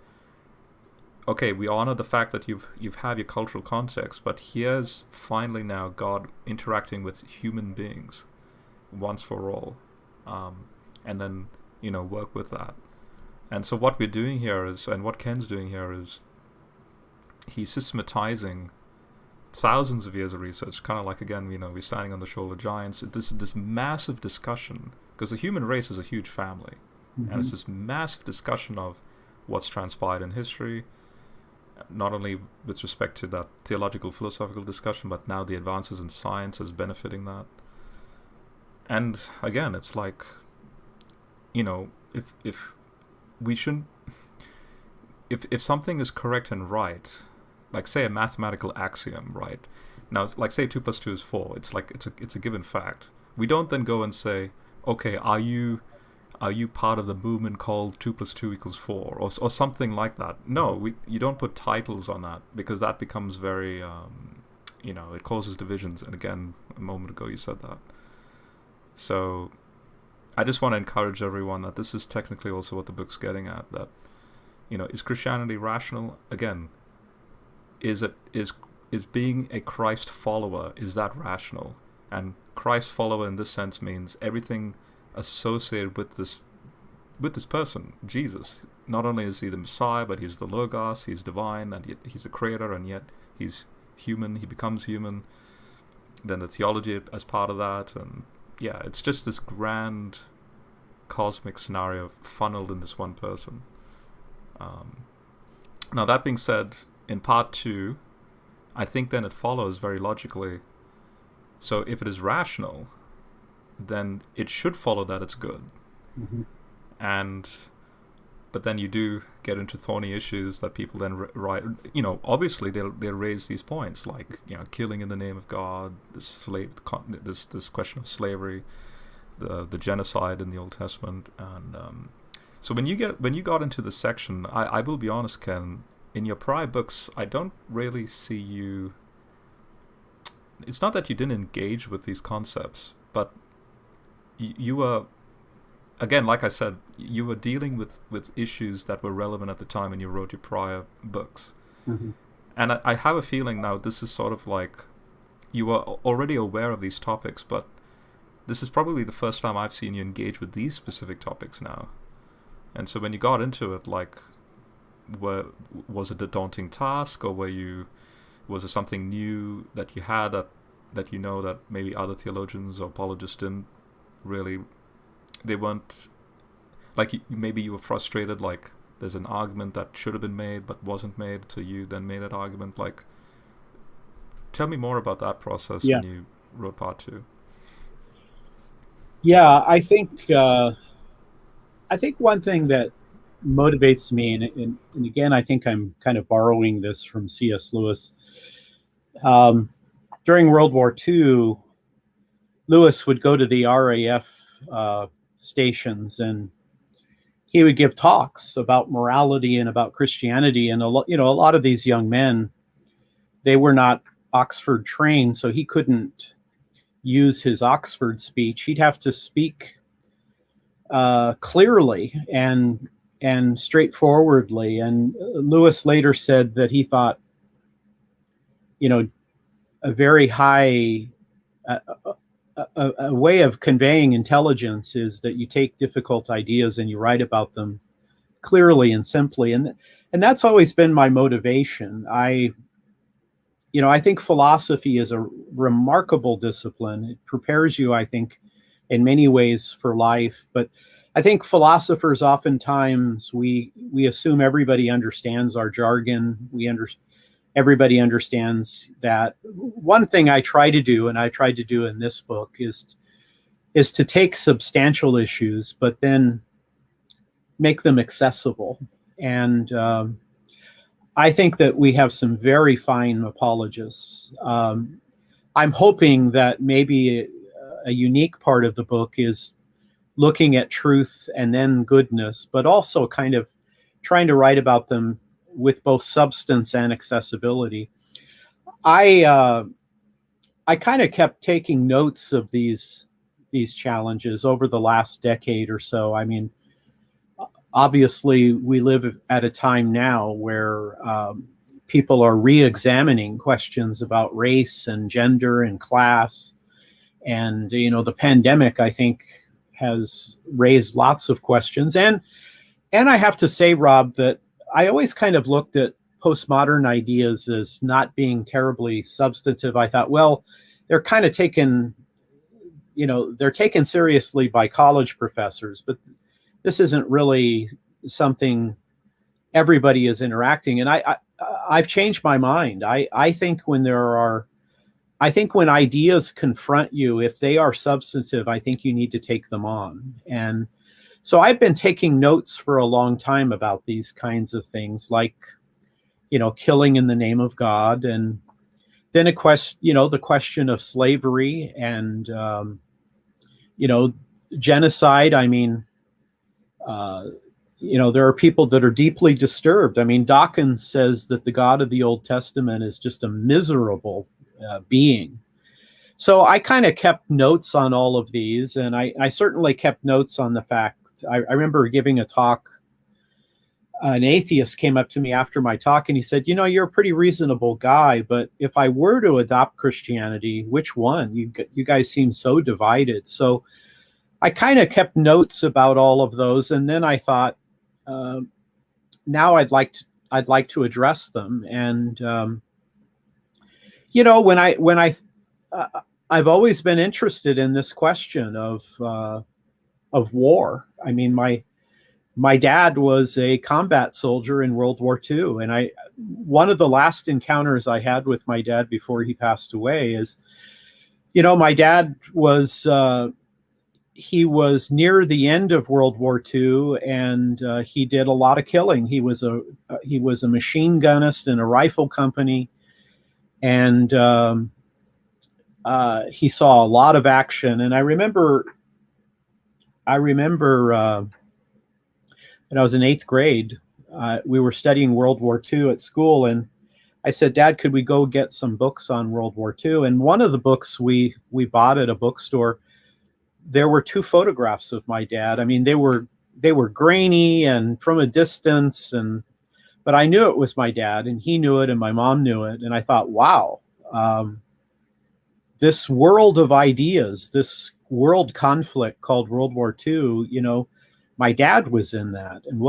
okay, we honor the fact that you've had your cultural context, but here's finally now God interacting with human beings once for all, and then work with that. And so what we're doing here is, and what Ken's doing here is, he's systematizing thousands of years of research, kind of like, again, we're standing on the shoulder giants. This massive discussion, because the human race is a huge family, and it's this massive discussion of what's transpired in history, not only with respect to that theological, philosophical discussion, but now the advances in science is benefiting that. And again, it's like, if we shouldn't, if something is correct and right, like say a mathematical axiom, right? Now, it's like say 2 + 2 is 4. It's like it's a given fact. We don't then go and say, okay, are you part of the movement called 2 + 2 = 4 or something like that? No, you don't put titles on that, because that becomes very it causes divisions. And again, a moment ago you said that. So I just want to encourage everyone that this is technically also what the book's getting at, that is Christianity rational? Again, is being a Christ follower, is that rational? And Christ follower in this sense means everything associated with this person, Jesus. Not only is he the Messiah, but he's the Logos, he's divine, and yet he's the creator, and yet he's human, he becomes human. Then the theology as part of that, and yeah, it's just this grand cosmic scenario funneled in this one person. Now, that being said, in part 2, I think then it follows very logically. So if it is rational, then it should follow that it's good. But then you do get into thorny issues that people then obviously they'll raise these points, like killing in the name of God, this question of slavery, the genocide in the Old Testament, and so when you got into this section, I will be honest, Ken, in your prior books, I don't really see you. It's not that you didn't engage with these concepts, but you were, again, like I said, you were dealing with issues that were relevant at the time when you wrote your prior books. And I have a feeling now this is sort of like you were already aware of these topics, but this is probably the first time I've seen you engage with these specific topics now. And so when you got into it, like, was it a daunting task, or was it something new that you had that that maybe other theologians or apologists didn't really, they weren't, like, maybe you were frustrated, like there's an argument that should have been made but wasn't made, so you then made that argument. Like, tell me more about that process when you wrote part 2. Yeah, I think one thing that motivates me, and again, I think I'm kind of borrowing this from C.S. Lewis. During World War II, Lewis would go to the RAF stations, and he would give talks about morality and about Christianity. And a lot of these young men, they were not Oxford trained, so he couldn't use his Oxford speech. He'd have to speak clearly and straightforwardly. And Lewis later said that he thought, a very high a way of conveying intelligence is that you take difficult ideas and you write about them clearly and simply. And that's always been my motivation. I think philosophy is a remarkable discipline. It prepares you, I think, in many ways for life. But I think philosophers, oftentimes we assume everybody understands our jargon. Everybody understands that. One thing I try to do, and I tried to do in this book, is to take substantial issues, but then make them accessible. And I think that we have some very fine apologists. I'm hoping that maybe a unique part of the book is looking at truth and then goodness, but also kind of trying to write about them with both substance and accessibility. I I kind of kept taking notes of these challenges over the last decade or so. I mean, obviously, we live at a time now where people are re-examining questions about race and gender and class. And, the pandemic, I think, has raised lots of questions. And I have to say, Rob, that I always kind of looked at postmodern ideas as not being terribly substantive. I thought, well, they're kind of taken, they're taken seriously by college professors, but this isn't really something everybody is interacting. And I've changed my mind. I think when when ideas confront you, if they are substantive, I think you need to take them on. And so I've been taking notes for a long time about these kinds of things, like, killing in the name of God, and then the question of slavery and, genocide. I mean, there are people that are deeply disturbed. I mean, Dawkins says that the God of the Old Testament is just a miserable being. So I kind of kept notes on all of these, and I certainly kept notes on the fact. I remember giving a talk. An atheist came up to me after my talk and he said, you're a pretty reasonable guy, but if I were to adopt Christianity, which one? You guys seem so divided. So I kind of kept notes about all of those, and then I thought, now I'd like to address them. And I've always been interested in this question of war. I mean, my dad was a combat soldier in World War II, and one of the last encounters I had with my dad before he passed away is, my dad was he was near the end of World War II, and he did a lot of killing. He was a machine gunist in a rifle company, and he saw a lot of action. And I remember when I was in 8th grade, we were studying World War II at school, and I said, Dad, could we go get some books on World War II? And one of the books we bought at a bookstore, there were 2 photographs of my dad. I mean, they were grainy and from a distance, but I knew it was my dad, and he knew it, and my mom knew it. And I thought, wow, this world of ideas, this world conflict called World War II, my dad was in that, and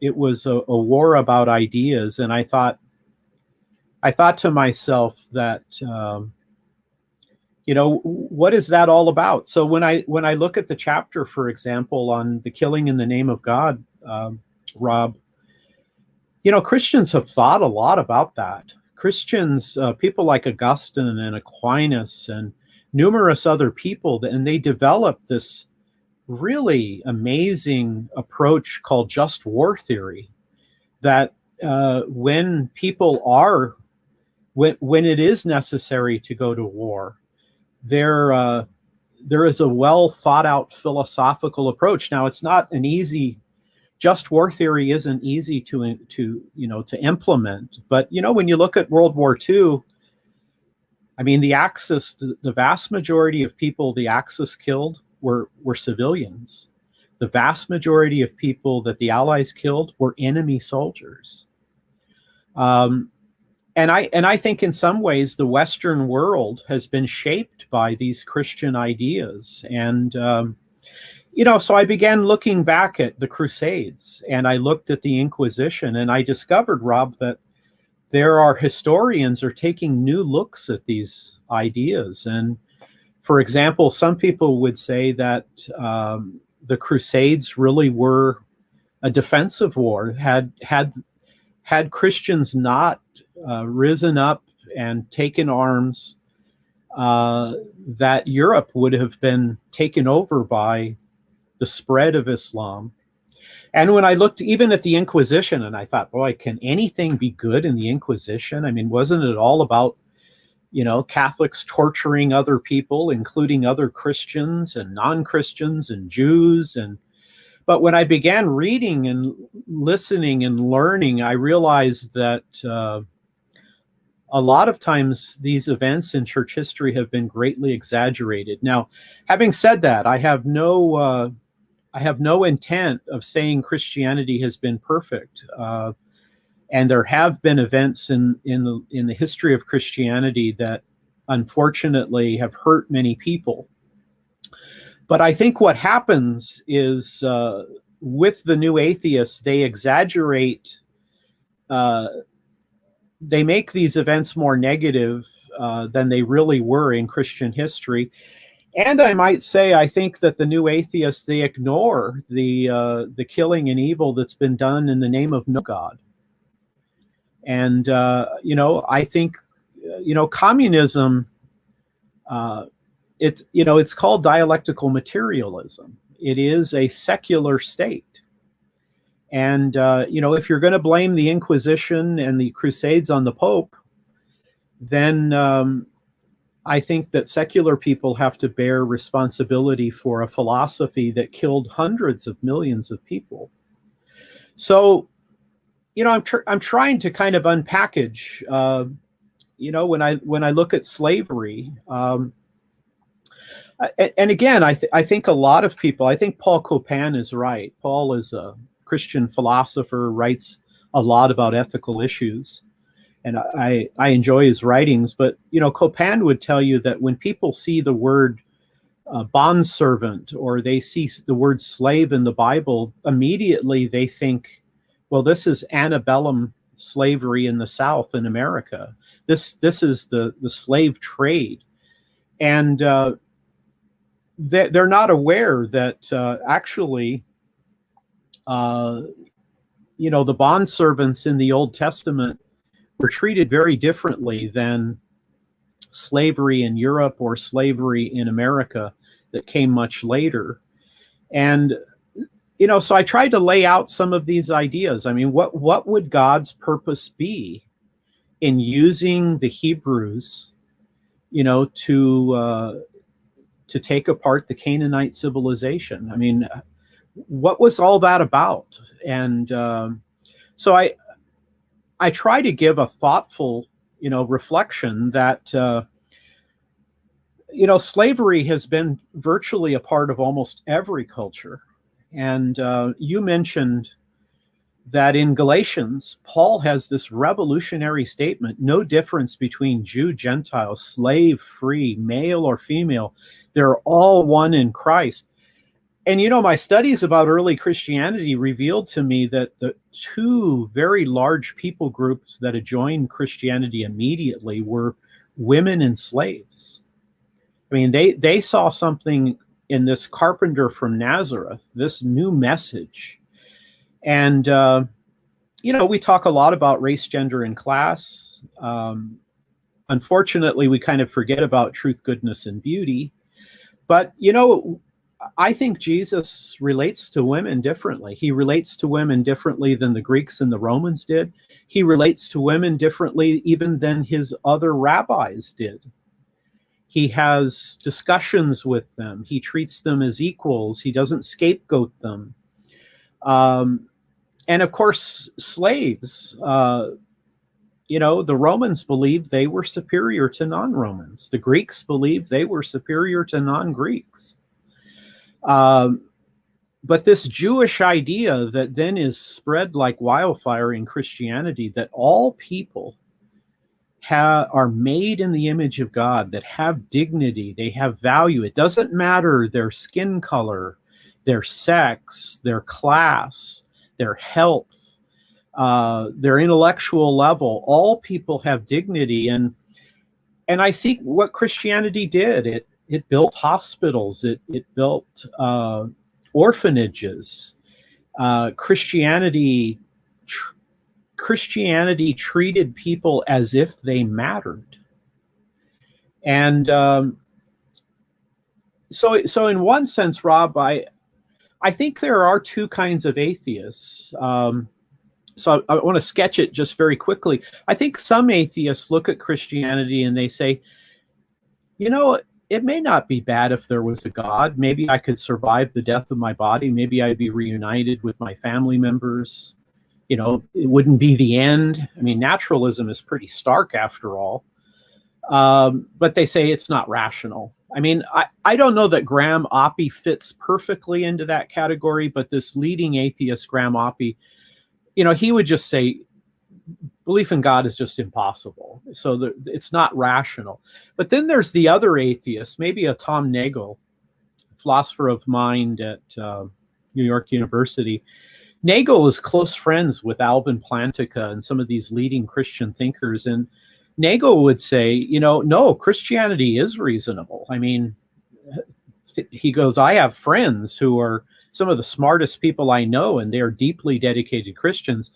it was a war about ideas. And I thought to myself that, what is that all about? So when I look at the chapter, for example, on the killing in the name of God, Rob, Christians have thought a lot about that. Christians, people like Augustine and Aquinas and numerous other people, and they developed this really amazing approach called just war theory, that when it is necessary to go to war, there is a well thought out philosophical approach. Now, it's not an easy, just war theory isn't easy to implement, but when you look at World War II, I mean, the Axis, the vast majority of people the Axis killed were civilians. The vast majority of people that the Allies killed were enemy soldiers. And I think in some ways the Western world has been shaped by these Christian ideas. And, so I began looking back at the Crusades, and I looked at the Inquisition, and I discovered, Rob, that there are historians are taking new looks at these ideas. And for example, some people would say that the Crusades really were a defensive war. Had Christians not risen up and taken arms, that Europe would have been taken over by the spread of Islam. And when I looked even at the Inquisition, and I thought, boy, can anything be good in the Inquisition? I mean, wasn't it all about Catholics torturing other people, including other Christians and non-Christians and Jews? But when I began reading and listening and learning, I realized that a lot of times these events in church history have been greatly exaggerated. Now, having said that, I have no intent of saying Christianity has been perfect. And there have been events in the history of Christianity that unfortunately have hurt many people. But I think what happens is with the new atheists, they exaggerate, they make these events more negative than they really were in Christian history. And I might say, I think that the new atheists, they ignore the killing and evil that's been done in the name of no God. And, I think, communism, it's called dialectical materialism. It is a secular state. And, if you're going to blame the Inquisition and the Crusades on the Pope, then I think that secular people have to bear responsibility for a philosophy that killed hundreds of millions of people. So, I'm trying to kind of unpackage, when I look at slavery, and again, I think a lot of people, I think Paul Copan is right. Paul is a Christian philosopher, writes a lot about ethical issues, and I enjoy his writings. But Copan would tell you that when people see the word bondservant or they see the word slave in the Bible, immediately they think, well, this is antebellum slavery in the South in America. This is the slave trade, and they're not aware that actually, the bondservants in the Old Testament were treated very differently than slavery in Europe or slavery in America that came much later. And so I tried to lay out some of these ideas. I mean, what would God's purpose be in using the Hebrews, to take apart the Canaanite civilization? I mean, what was all that about? And so I try to give a thoughtful, reflection that, slavery has been virtually a part of almost every culture. And you mentioned that in Galatians, Paul has this revolutionary statement: no difference between Jew, Gentile, slave, free, male or female. They're all one in Christ. And, my studies about early Christianity revealed to me that the two very large people groups that had joined Christianity immediately were women and slaves. I mean, they saw something in this carpenter from Nazareth, this new message. And, we talk a lot about race, gender, and class. Unfortunately, we kind of forget about truth, goodness, and beauty. But, I think Jesus relates to women differently. He relates to women differently than the Greeks and the Romans did. He relates to women differently even than his other rabbis did. He has discussions with them. He treats them as equals. He doesn't scapegoat them. And of course, slaves, the Romans believed they were superior to non-Romans. The Greeks believed they were superior to non-Greeks. But this Jewish idea that then is spread like wildfire in Christianity, that all people are made in the image of God, that have dignity, they have value. It doesn't matter their skin color, their sex, their class, their health, their intellectual level. All people have dignity. And I see what Christianity did. It built hospitals. It built orphanages. Christianity treated people as if they mattered. And so in one sense, Rob, I think there are two kinds of atheists. So I want to sketch it just very quickly. I think some atheists look at Christianity and they say, it may not be bad if there was a God. Maybe I could survive the death of my body. Maybe I'd be reunited with my family members. it wouldn't be the end. I mean, naturalism is pretty stark after all. But they say it's not rational. I mean, I don't know that Graham Oppy fits perfectly into that category, but this leading atheist, Graham Oppy, he would just say belief in God is just impossible. So it's not rational. But then there's the other atheist, maybe a Tom Nagel, philosopher of mind at New York University. Nagel is close friends with Alvin Plantinga and some of these leading Christian thinkers. And Nagel would say, no, Christianity is reasonable. I mean, he goes, I have friends who are some of the smartest people I know, and they are deeply dedicated Christians.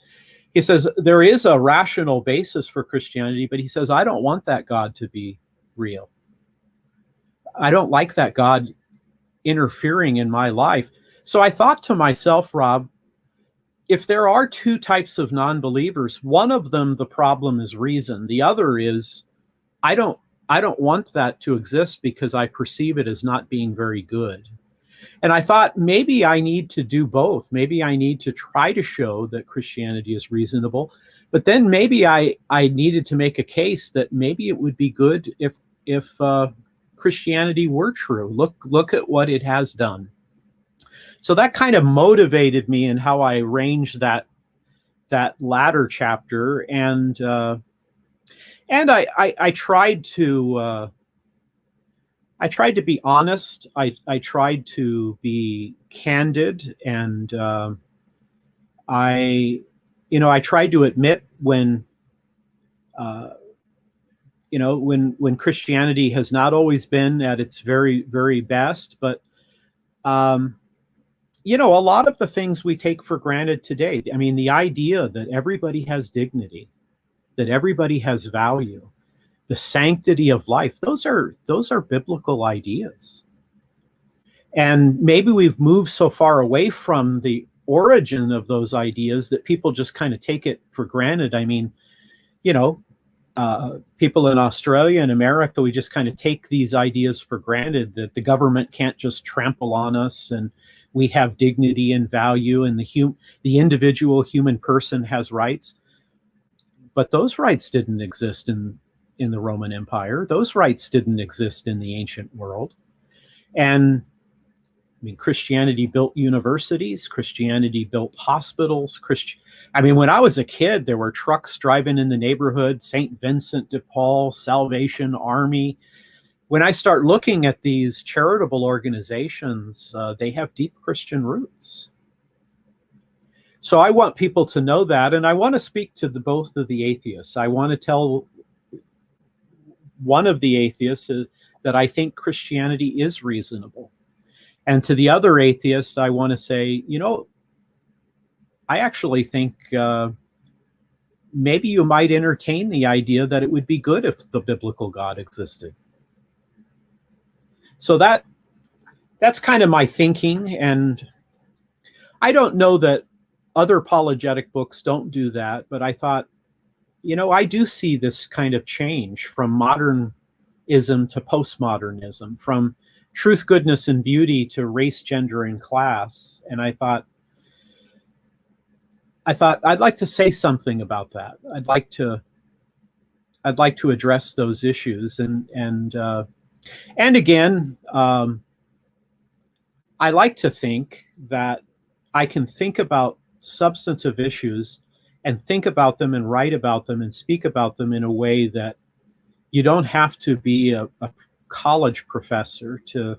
He says, there is a rational basis for Christianity, but he says, I don't want that God to be real. I don't like that God interfering in my life. So I thought to myself, Rob, if there are two types of non-believers, one of them, the problem is reason. The other is, I don't want that to exist because I perceive it as not being very good. And I thought maybe I need to do both. Maybe I need to try to show that Christianity is reasonable, but then maybe I needed to make a case that maybe it would be good if Christianity were true. Look at what it has done. So that kind of motivated me in how I arranged that latter chapter, and I tried to be honest. I tried to be candid, and I tried to admit when Christianity has not always been at its very, very best, but a lot of the things we take for granted today. I mean, the idea that everybody has dignity, that everybody has value, the sanctity of life, those are biblical ideas. And maybe we've moved so far away from the origin of those ideas that people just kind of take it for granted. I mean, people in Australia and America, we just kind of take these ideas for granted, that the government can't just trample on us, and we have dignity and value, and the individual human person has rights. But those rights didn't exist in the Roman Empire. Those rights didn't exist in the ancient world. And I mean, Christianity built universities. Christianity built hospitals. When I was a kid, there were trucks driving in the neighborhood, St. Vincent de Paul, Salvation Army. When I start looking at these charitable organizations, they have deep Christian roots. So I want people to know that, and I want to speak to both of the atheists. I want to tell one of the atheists that I think Christianity is reasonable. And to the other atheists, I want to say, I actually think maybe you might entertain the idea that it would be good if the biblical God existed. So that's kind of my thinking, and I don't know that other apologetic books don't do that, but I thought, I do see this kind of change from modernism to postmodernism, from truth, goodness, and beauty to race, gender, and class. And I thought I'd like to say something about that. I'd like to address those issues, and again, I like to think that I can think about substantive issues and think about them and write about them and speak about them in a way that you don't have to be a college professor to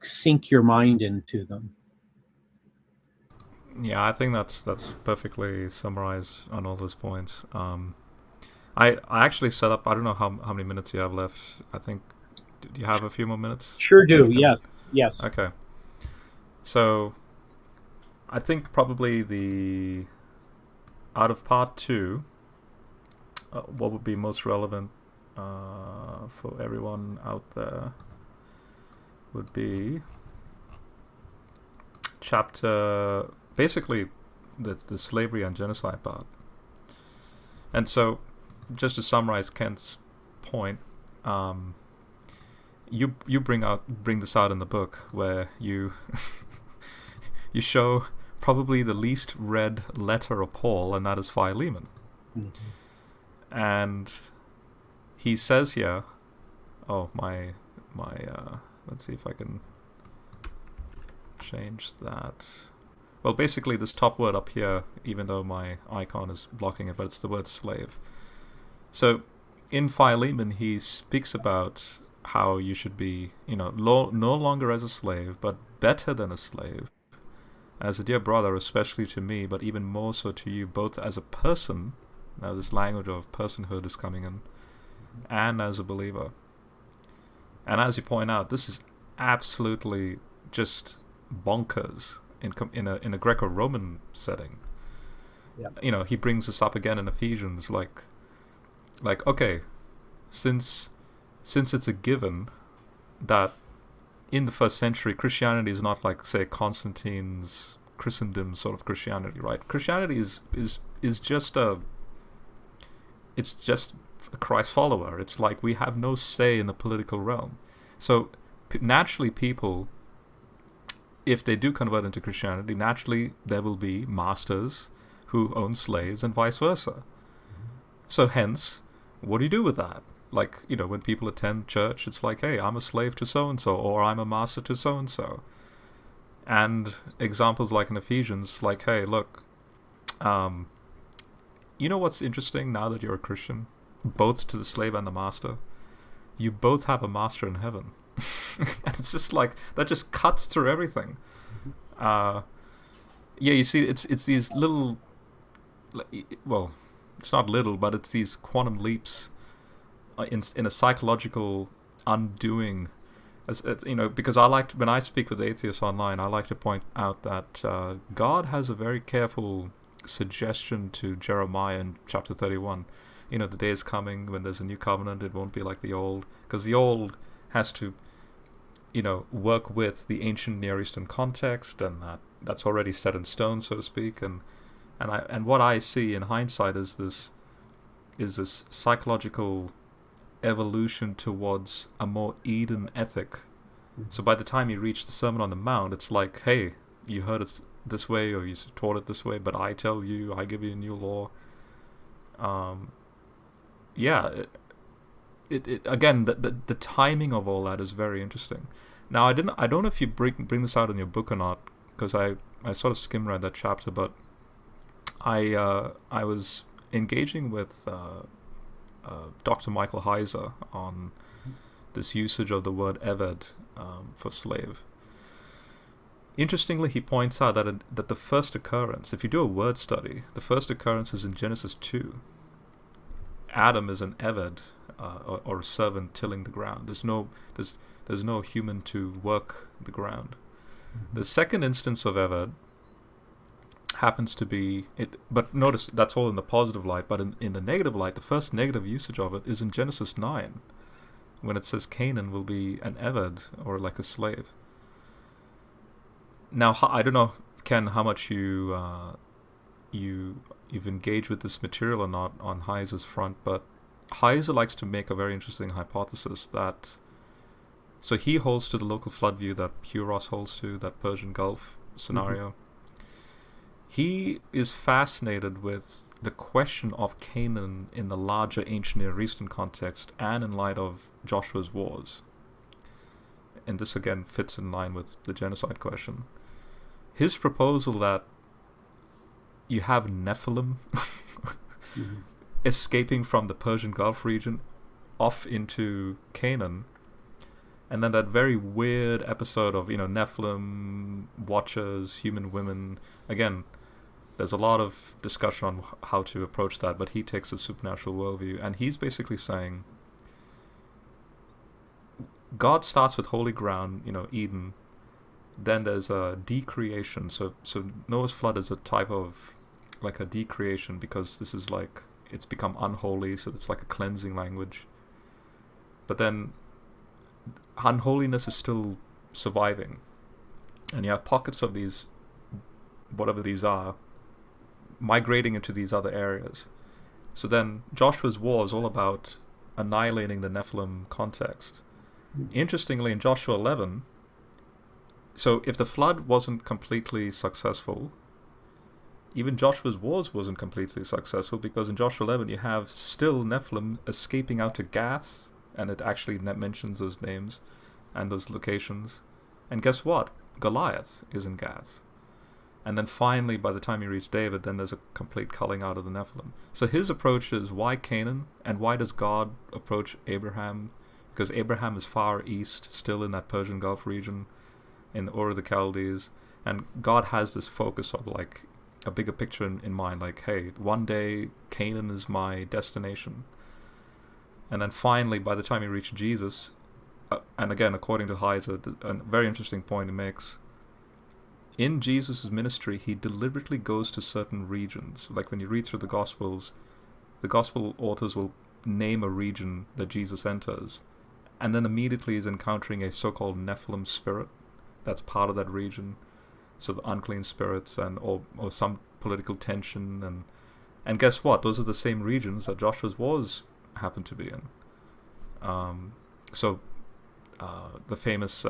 sink your mind into them. Yeah, I think that's perfectly summarized on all those points. I actually set up. I don't know how many minutes you have left. I think. Do you have a few more minutes? Sure do. Yes. Okay. So, I think probably out of part 2, what would be most relevant for everyone out there would be basically the slavery and genocide part. And so, just to summarize Kent's point, you bring this out in the book, where you you show probably the least read letter of Paul, and that is Philemon. And he says here, let's see if I can change that. Well, basically this top word up here, even though my icon is blocking it, but it's the word slave. So in Philemon, he speaks about how you should be, no longer as a slave, but better than a slave, as a dear brother, especially to me, but even more so to you, both as a person, now this language of personhood is coming in, and as a believer. And as you point out, this is absolutely just bonkers in a Greco-Roman setting. Yeah. He brings this up again in Ephesians, like okay, since it's a given that in the first century Christianity is not like, say, Constantine's Christendom sort of Christianity, right? Christianity is just it's just a Christ follower. It's like we have no say in the political realm. So naturally people, if they do convert into Christianity, naturally there will be masters who own slaves and vice versa. So hence, what do you do with that? Like, when people attend church, it's like, hey, I'm a slave to so-and-so, or I'm a master to so-and-so. And examples like in Ephesians, like, hey, look, what's interesting now that you're a Christian, both to the slave and the master? You both have a master in heaven. And it's just like, that just cuts through everything. You see, it's these little, well, it's not little, but it's these quantum leaps in a psychological undoing. Because when I speak with atheists online, I like to point out that God has a very careful suggestion to Jeremiah in chapter 31. The day is coming when there's a new covenant, it won't be like the old, because the old has to work with the ancient Near Eastern context, and that's already set in stone, so to speak. And what I see in hindsight is this psychological evolution towards a more Eden ethic. So by the time you reach the Sermon on the Mount, it's like, hey, you heard it this way, or you taught it this way, but I tell you, I give you a new law. It again, the timing of all that is very interesting. Now, I don't know if you bring this out in your book or not, because I sort of skim read that chapter, but I was engaging with Dr. Michael Heiser on this usage of the word eved for slave. Interestingly, he points out that the first occurrence, if you do a word study, the first occurrence is in Genesis 2. Adam is an eved, or a servant tilling the ground. There's no human to work the ground. The second instance of eved happens to be it, but notice that's all in the positive light. But in the negative light, the first negative usage of it is in Genesis 9, when it says Canaan will be an eved, or like a slave. Now, I don't know, Ken, how much you've engaged with this material or not on Heiser's front, but Heiser likes to make a very interesting hypothesis that, so he holds to the local flood view that Hugh Ross holds to, that Persian Gulf scenario. He is fascinated with the question of Canaan in the larger ancient Near Eastern context and in light of Joshua's wars. And this again fits in line with the genocide question. His proposal that you have Nephilim escaping from the Persian Gulf region off into Canaan, and then that very weird episode of Nephilim, Watchers, human women. Again, there's a lot of discussion on how to approach that, but he takes a supernatural worldview, and he's basically saying God starts with holy ground, Eden. Then there's a decreation. So Noah's flood is a type of like a decreation, because this is like, it's become unholy, so it's like a cleansing language. But then unholiness is still surviving, and you have pockets of these, whatever these are, migrating into these other areas. So then Joshua's war is all about annihilating the Nephilim context. Interestingly, in Joshua 11, so if the flood wasn't completely successful, even Joshua's wars wasn't completely successful, because in Joshua 11 you have still Nephilim escaping out to Gath, and it actually mentions those names and those locations. And guess what? Goliath is in Gath. And then finally, by the time you reach David, then there's a complete culling out of the Nephilim. So his approach is, why Canaan? And why does God approach Abraham? Because Abraham is far east, still in that Persian Gulf region, in Ur of the Chaldees. And God has this focus of like a bigger picture in mind, like, hey, one day Canaan is my destination. And then finally, by the time you reach Jesus, and again, according to Heiser, a very interesting point he makes, in Jesus' ministry, he deliberately goes to certain regions. Like when you read through the Gospels, the Gospel authors will name a region that Jesus enters, and then immediately is encountering a so-called Nephilim spirit that's part of that region. So the unclean spirits or some political tension, and guess what? Those are the same regions that Joshua's wars happen to be in. The famous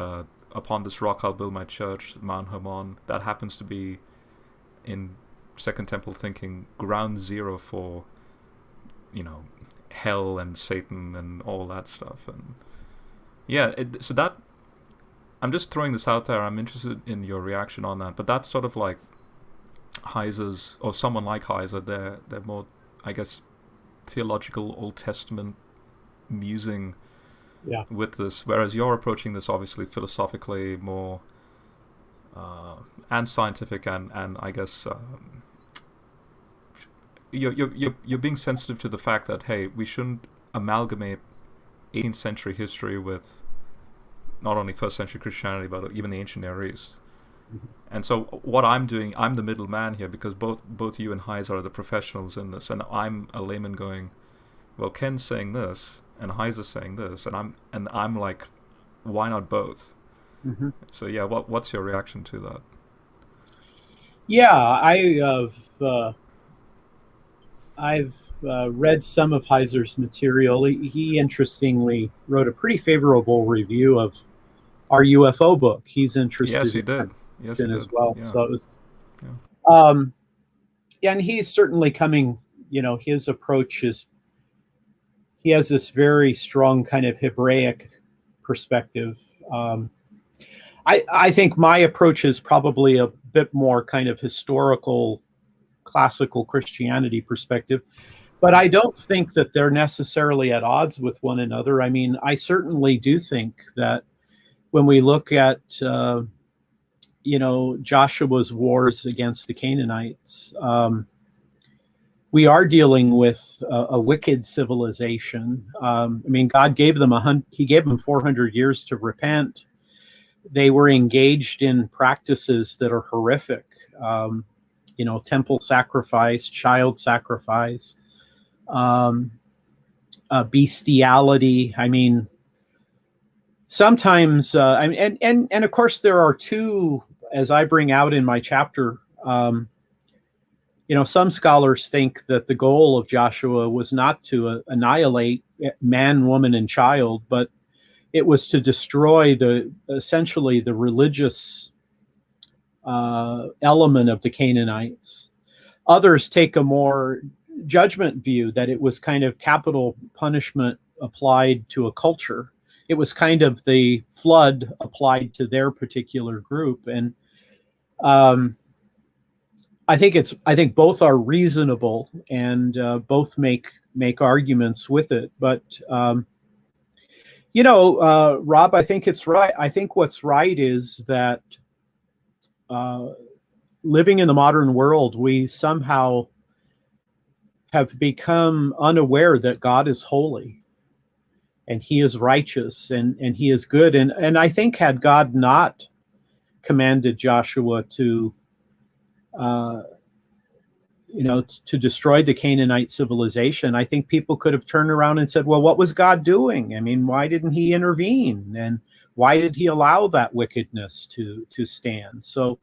"Upon this rock I'll build my church," Mount Hermon, that happens to be, in Second Temple thinking, ground zero for, hell and Satan and all that stuff. And yeah, so that, I'm just throwing this out there. I'm interested in your reaction on that. But that's sort of like Heiser's, or someone like Heiser, they're more, I guess, theological Old Testament musing with this, whereas you're approaching this obviously philosophically more and scientific, and I guess you're being sensitive to the fact that, hey, we shouldn't amalgamate 18th century history with not only first century Christianity but even the ancient Near East. Mm-hmm. And so what I'm doing, I'm the middleman here, because both you and Heiser are the professionals in this, and I'm a layman going, well, Ken's saying this and Heiser's saying this, and I'm like, why not both? Mm-hmm. So yeah, what's your reaction to that? Yeah, I've read some of Heiser's material. He interestingly wrote a pretty favorable review of our UFO book. He's interested. Yes, he did. Yes, he did. As well. Yeah. So it was. Yeah. And he's certainly coming. His approach is. He has this very strong kind of Hebraic perspective. I think my approach is probably a bit more kind of historical, classical Christianity perspective, but I don't think that they're necessarily at odds with one another. I mean, I certainly do think that when we look at, Joshua's wars against the Canaanites, we are dealing with a wicked civilization. God gave them He gave them 400 years to repent. They were engaged in practices that are horrific. Temple sacrifice, child sacrifice, bestiality. I mean, sometimes, and of course, there are two, as I bring out in my chapter. Some scholars think that the goal of Joshua was not to annihilate man, woman, and child, but it was to destroy essentially the religious element of the Canaanites. Others take a more judgment view, that it was kind of capital punishment applied to a culture. It was kind of the flood applied to their particular group, and I think both are reasonable, and both make arguments with it. But Rob, I think it's right. I think what's right is that living in the modern world, we somehow have become unaware that God is holy, and He is righteous, and He is good. And I think, had God not commanded Joshua to destroy the Canaanite civilization, I think people could have turned around and said, well, what was God doing? I mean, why didn't He intervene? And why did He allow that wickedness to stand? So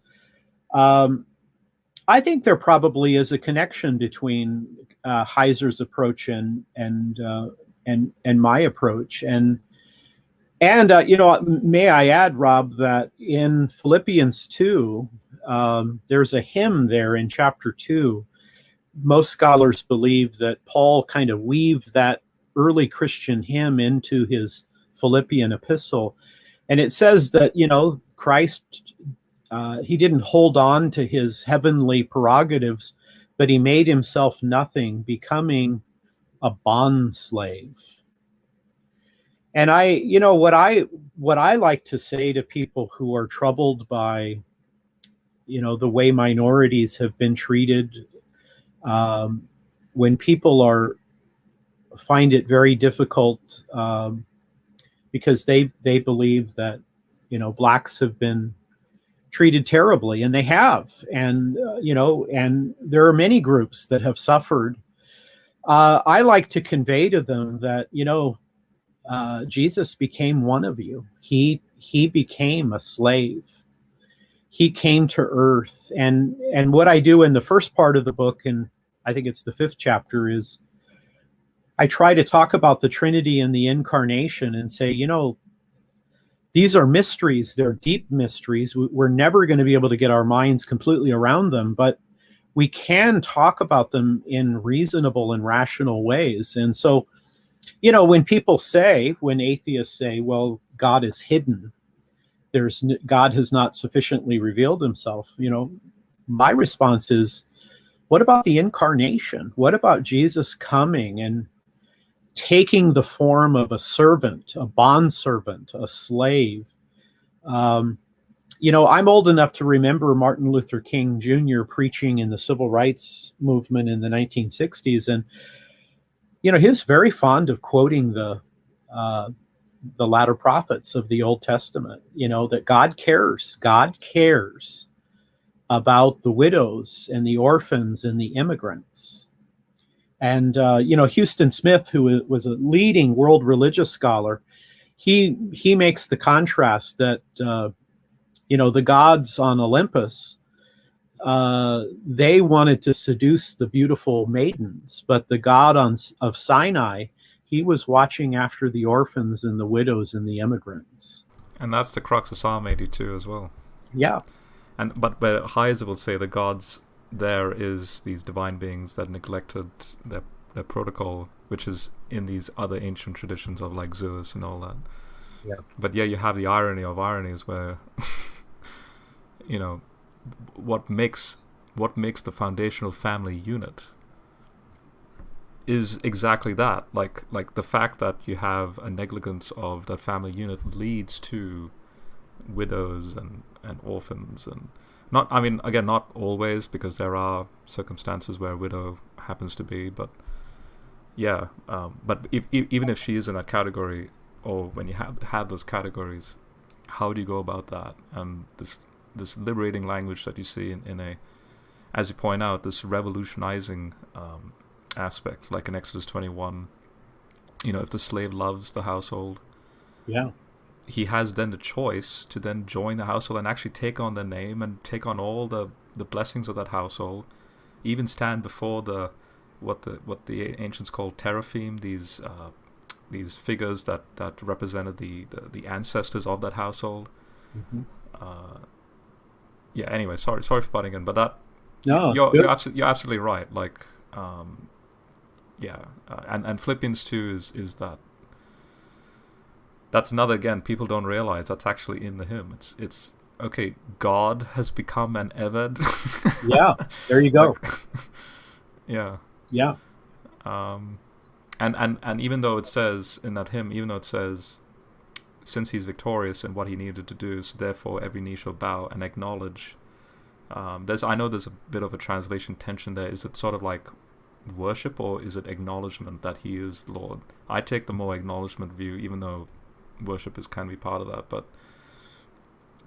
I think there probably is a connection between Heiser's approach and my approach. And may I add, Rob, that in Philippians 2, there's a hymn there in chapter 2. Most scholars believe that Paul kind of weaved that early Christian hymn into his Philippian epistle. And it says that, Christ, he didn't hold on to his heavenly prerogatives, but he made himself nothing, becoming a bond slave. And what I like to say to people who are troubled by, the way minorities have been treated, when people find it very difficult, because they believe that, blacks have been treated terribly, and they have, and and there are many groups that have suffered. I like to convey to them that, Jesus became one of you. He became a slave. He came to earth, and what I do in the first part of the book, and I think it's the 5th chapter, is I try to talk about the Trinity and the Incarnation and say, these are mysteries. They're deep mysteries. We're never going to be able to get our minds completely around them, but we can talk about them in reasonable and rational ways. And so, when atheists say, well, God is hidden, God has not sufficiently revealed himself, my response is, what about the Incarnation? What about Jesus coming and taking the form of a servant, a bondservant, a slave? I'm old enough to remember Martin Luther King Jr. preaching in the civil rights movement in the 1960s. And, he was very fond of quoting the latter prophets of the Old Testament, that God cares about the widows and the orphans and the immigrants. And, Houston Smith, who was a leading world religious scholar, he makes the contrast that, the gods on Olympus, they wanted to seduce the beautiful maidens, but the God of Sinai, he was watching after the orphans and the widows and the immigrants. And that's the crux of Psalm 82 as well. Yeah. But Heiser will say the gods there is these divine beings that neglected their protocol, which is in these other ancient traditions of like Zeus and all that. Yeah. But yeah, you have the irony of ironies where what makes the foundational family unit is exactly that. Like the fact that you have a negligence of that family unit leads to widows and orphans, and not always, because there are circumstances where a widow happens to be, but yeah, but even if she is in that category, or when you have those categories, how do you go about that? And this liberating language that you see in a, as you point out, this revolutionizing aspect, like in Exodus 21, if the slave loves the household, yeah, he has then the choice to then join the household and actually take on the name and take on all the blessings of that household, even stand before what the ancients called teraphim, these figures that represented the ancestors of that household. Mm-hmm. Yeah. Anyway, sorry for butting in, but that no, you're absolutely right. Like, and Philippians 2 is that. That's another, again, people don't realize that's actually in the hymn. It's okay. God has become an Eved. Yeah, there you go. Yeah. Yeah. And even though it says in that hymn, since he's victorious in what he needed to do, so therefore every knee shall bow and acknowledge. I know there's a bit of a translation tension there. Is it sort of like worship, or is it acknowledgement that he is Lord? I take the more acknowledgement view, even though worship can be part of that.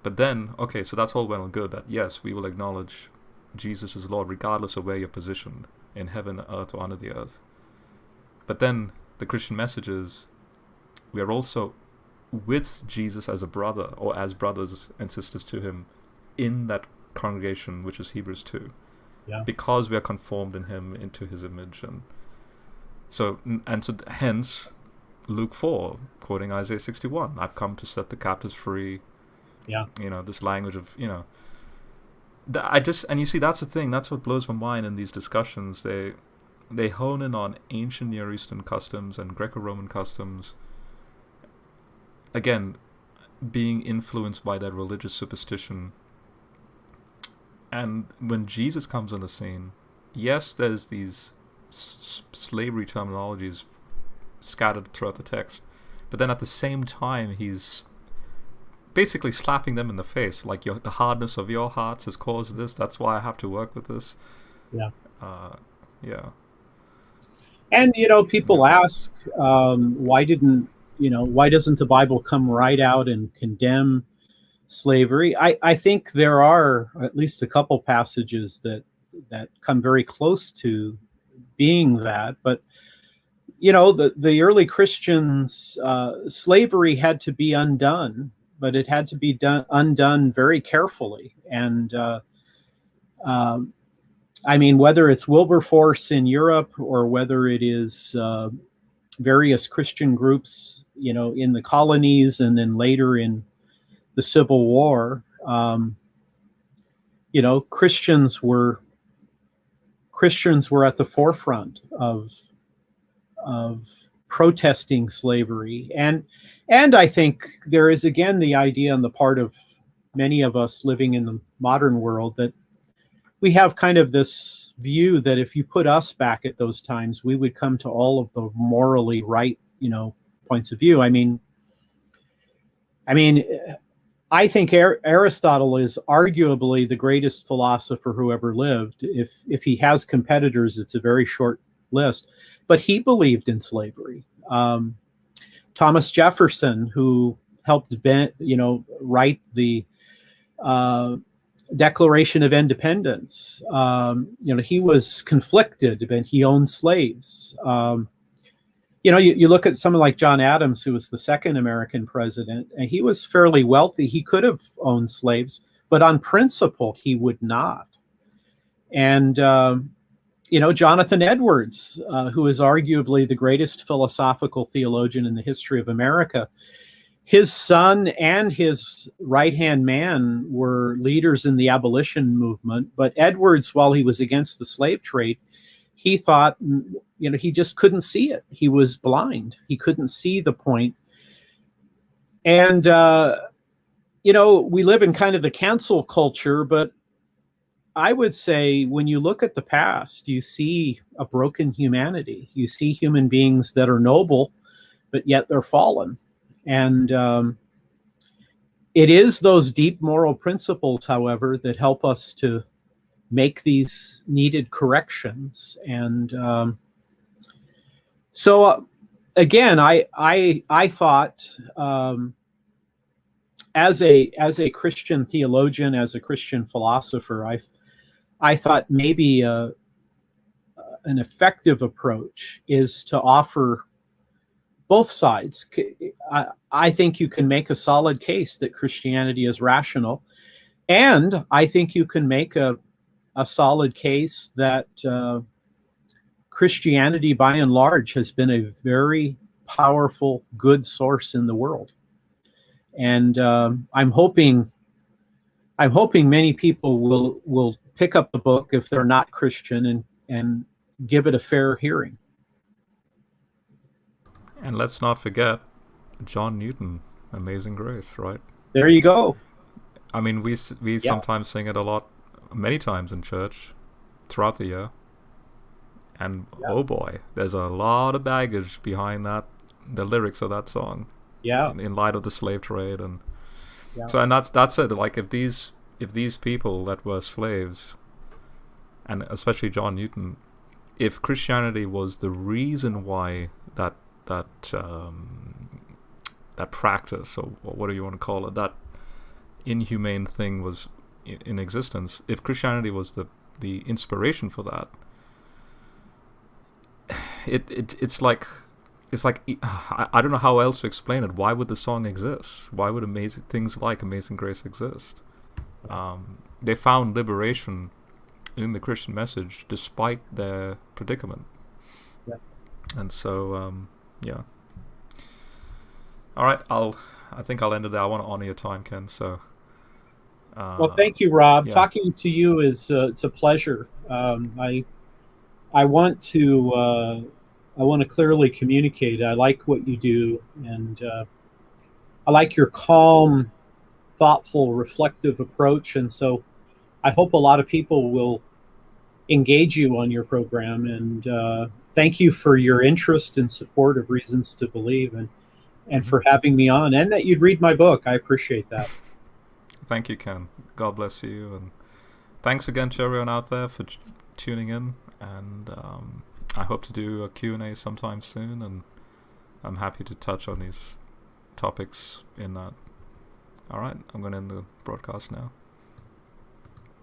But then, okay, so that's all well and good, that yes, we will acknowledge Jesus is Lord regardless of where you're positioned in heaven, earth, or under the earth. But then the Christian message is we are also with Jesus as a brother, or as brothers and sisters to him, in that congregation, which is Hebrews 2. Yeah. Because we are conformed in him into his image. And so hence Luke 4, quoting Isaiah 61, I've come to set the captives free. Yeah. This language of, And you see, that's the thing. That's what blows my mind in these discussions. They hone in on ancient Near Eastern customs and Greco-Roman customs. Again, being influenced by that religious superstition. And when Jesus comes on the scene, yes, there's these slavery terminologies scattered throughout the text, but then at the same time, he's basically slapping them in the face, like the hardness of your hearts has caused this. That's why I have to work with this. Yeah. Yeah. And people ask, why doesn't the Bible come right out and condemn slavery? I think there are at least a couple passages that come very close to being that. But the early Christians, slavery had to be undone, but it had to be undone very carefully. And I mean, whether it's Wilberforce in Europe or whether it is various Christian groups, in the colonies and then later in the Civil War, Christians were at the forefront of protesting slavery, and I think there is again the idea on the part of many of us living in the modern world that we have kind of this view that if you put us back at those times, we would come to all of the morally right, points of view. I mean, I think Aristotle is arguably the greatest philosopher who ever lived. If he has competitors, it's a very short list. But he believed in slavery. Thomas Jefferson, who helped write the Declaration of Independence, he was conflicted, and he owned slaves. You look at someone like John Adams, who was the second American president, and he was fairly wealthy. He could have owned slaves, but on principle, he would not. And, Jonathan Edwards, who is arguably the greatest philosophical theologian in the history of America, his son and his right-hand man were leaders in the abolition movement. But Edwards, while he was against the slave trade, he thought, he just couldn't see it. He was blind. He couldn't see the point. And, we live in kind of the cancel culture, but I would say when you look at the past, you see a broken humanity. You see human beings that are noble, but yet they're fallen. And it is those deep moral principles, however, that help us to make these needed corrections. And so again, I thought, as a Christian theologian, as a Christian philosopher, I thought maybe an effective approach is to offer both sides. I think you can make a solid case that Christianity is rational, and I think you can make a solid case that Christianity, by and large, has been a very powerful, good source in the world. And I'm hoping many people will pick up the book if they're not Christian and give it a fair hearing. And let's not forget John Newton, Amazing Grace, right? There you go. I mean, we sometimes sing it many times in church throughout the year. And oh boy, there's a lot of baggage behind the lyrics of that song. Yeah. In light of the slave trade and so, and that's it. Like if these people that were slaves, and especially John Newton, if Christianity was the reason why that practice, or whatever you want to call it, that inhumane thing was in existence, if Christianity was the inspiration for that, it's like I don't know how else to explain it. Why would the song exist? Why would things like Amazing Grace exist? They found liberation in the Christian message despite their predicament. Yeah. And so, yeah. All right, I think I'll end it there. I want to honor your time, Ken. So, Well, thank you, Rob. Yeah. Talking to you is it's a pleasure. I want to clearly communicate. I like what you do, and I like your calm, thoughtful, reflective approach. And so I hope a lot of people will engage you on your program. And thank you for your interest and support of Reasons to Believe, and for having me on, and that you'd read my book. I appreciate that. Thank you, Ken. God bless you, and thanks again to everyone out there for tuning in. And I hope to do a Q&A sometime soon, and I'm happy to touch on these topics in that. All right, I'm going to end the broadcast now.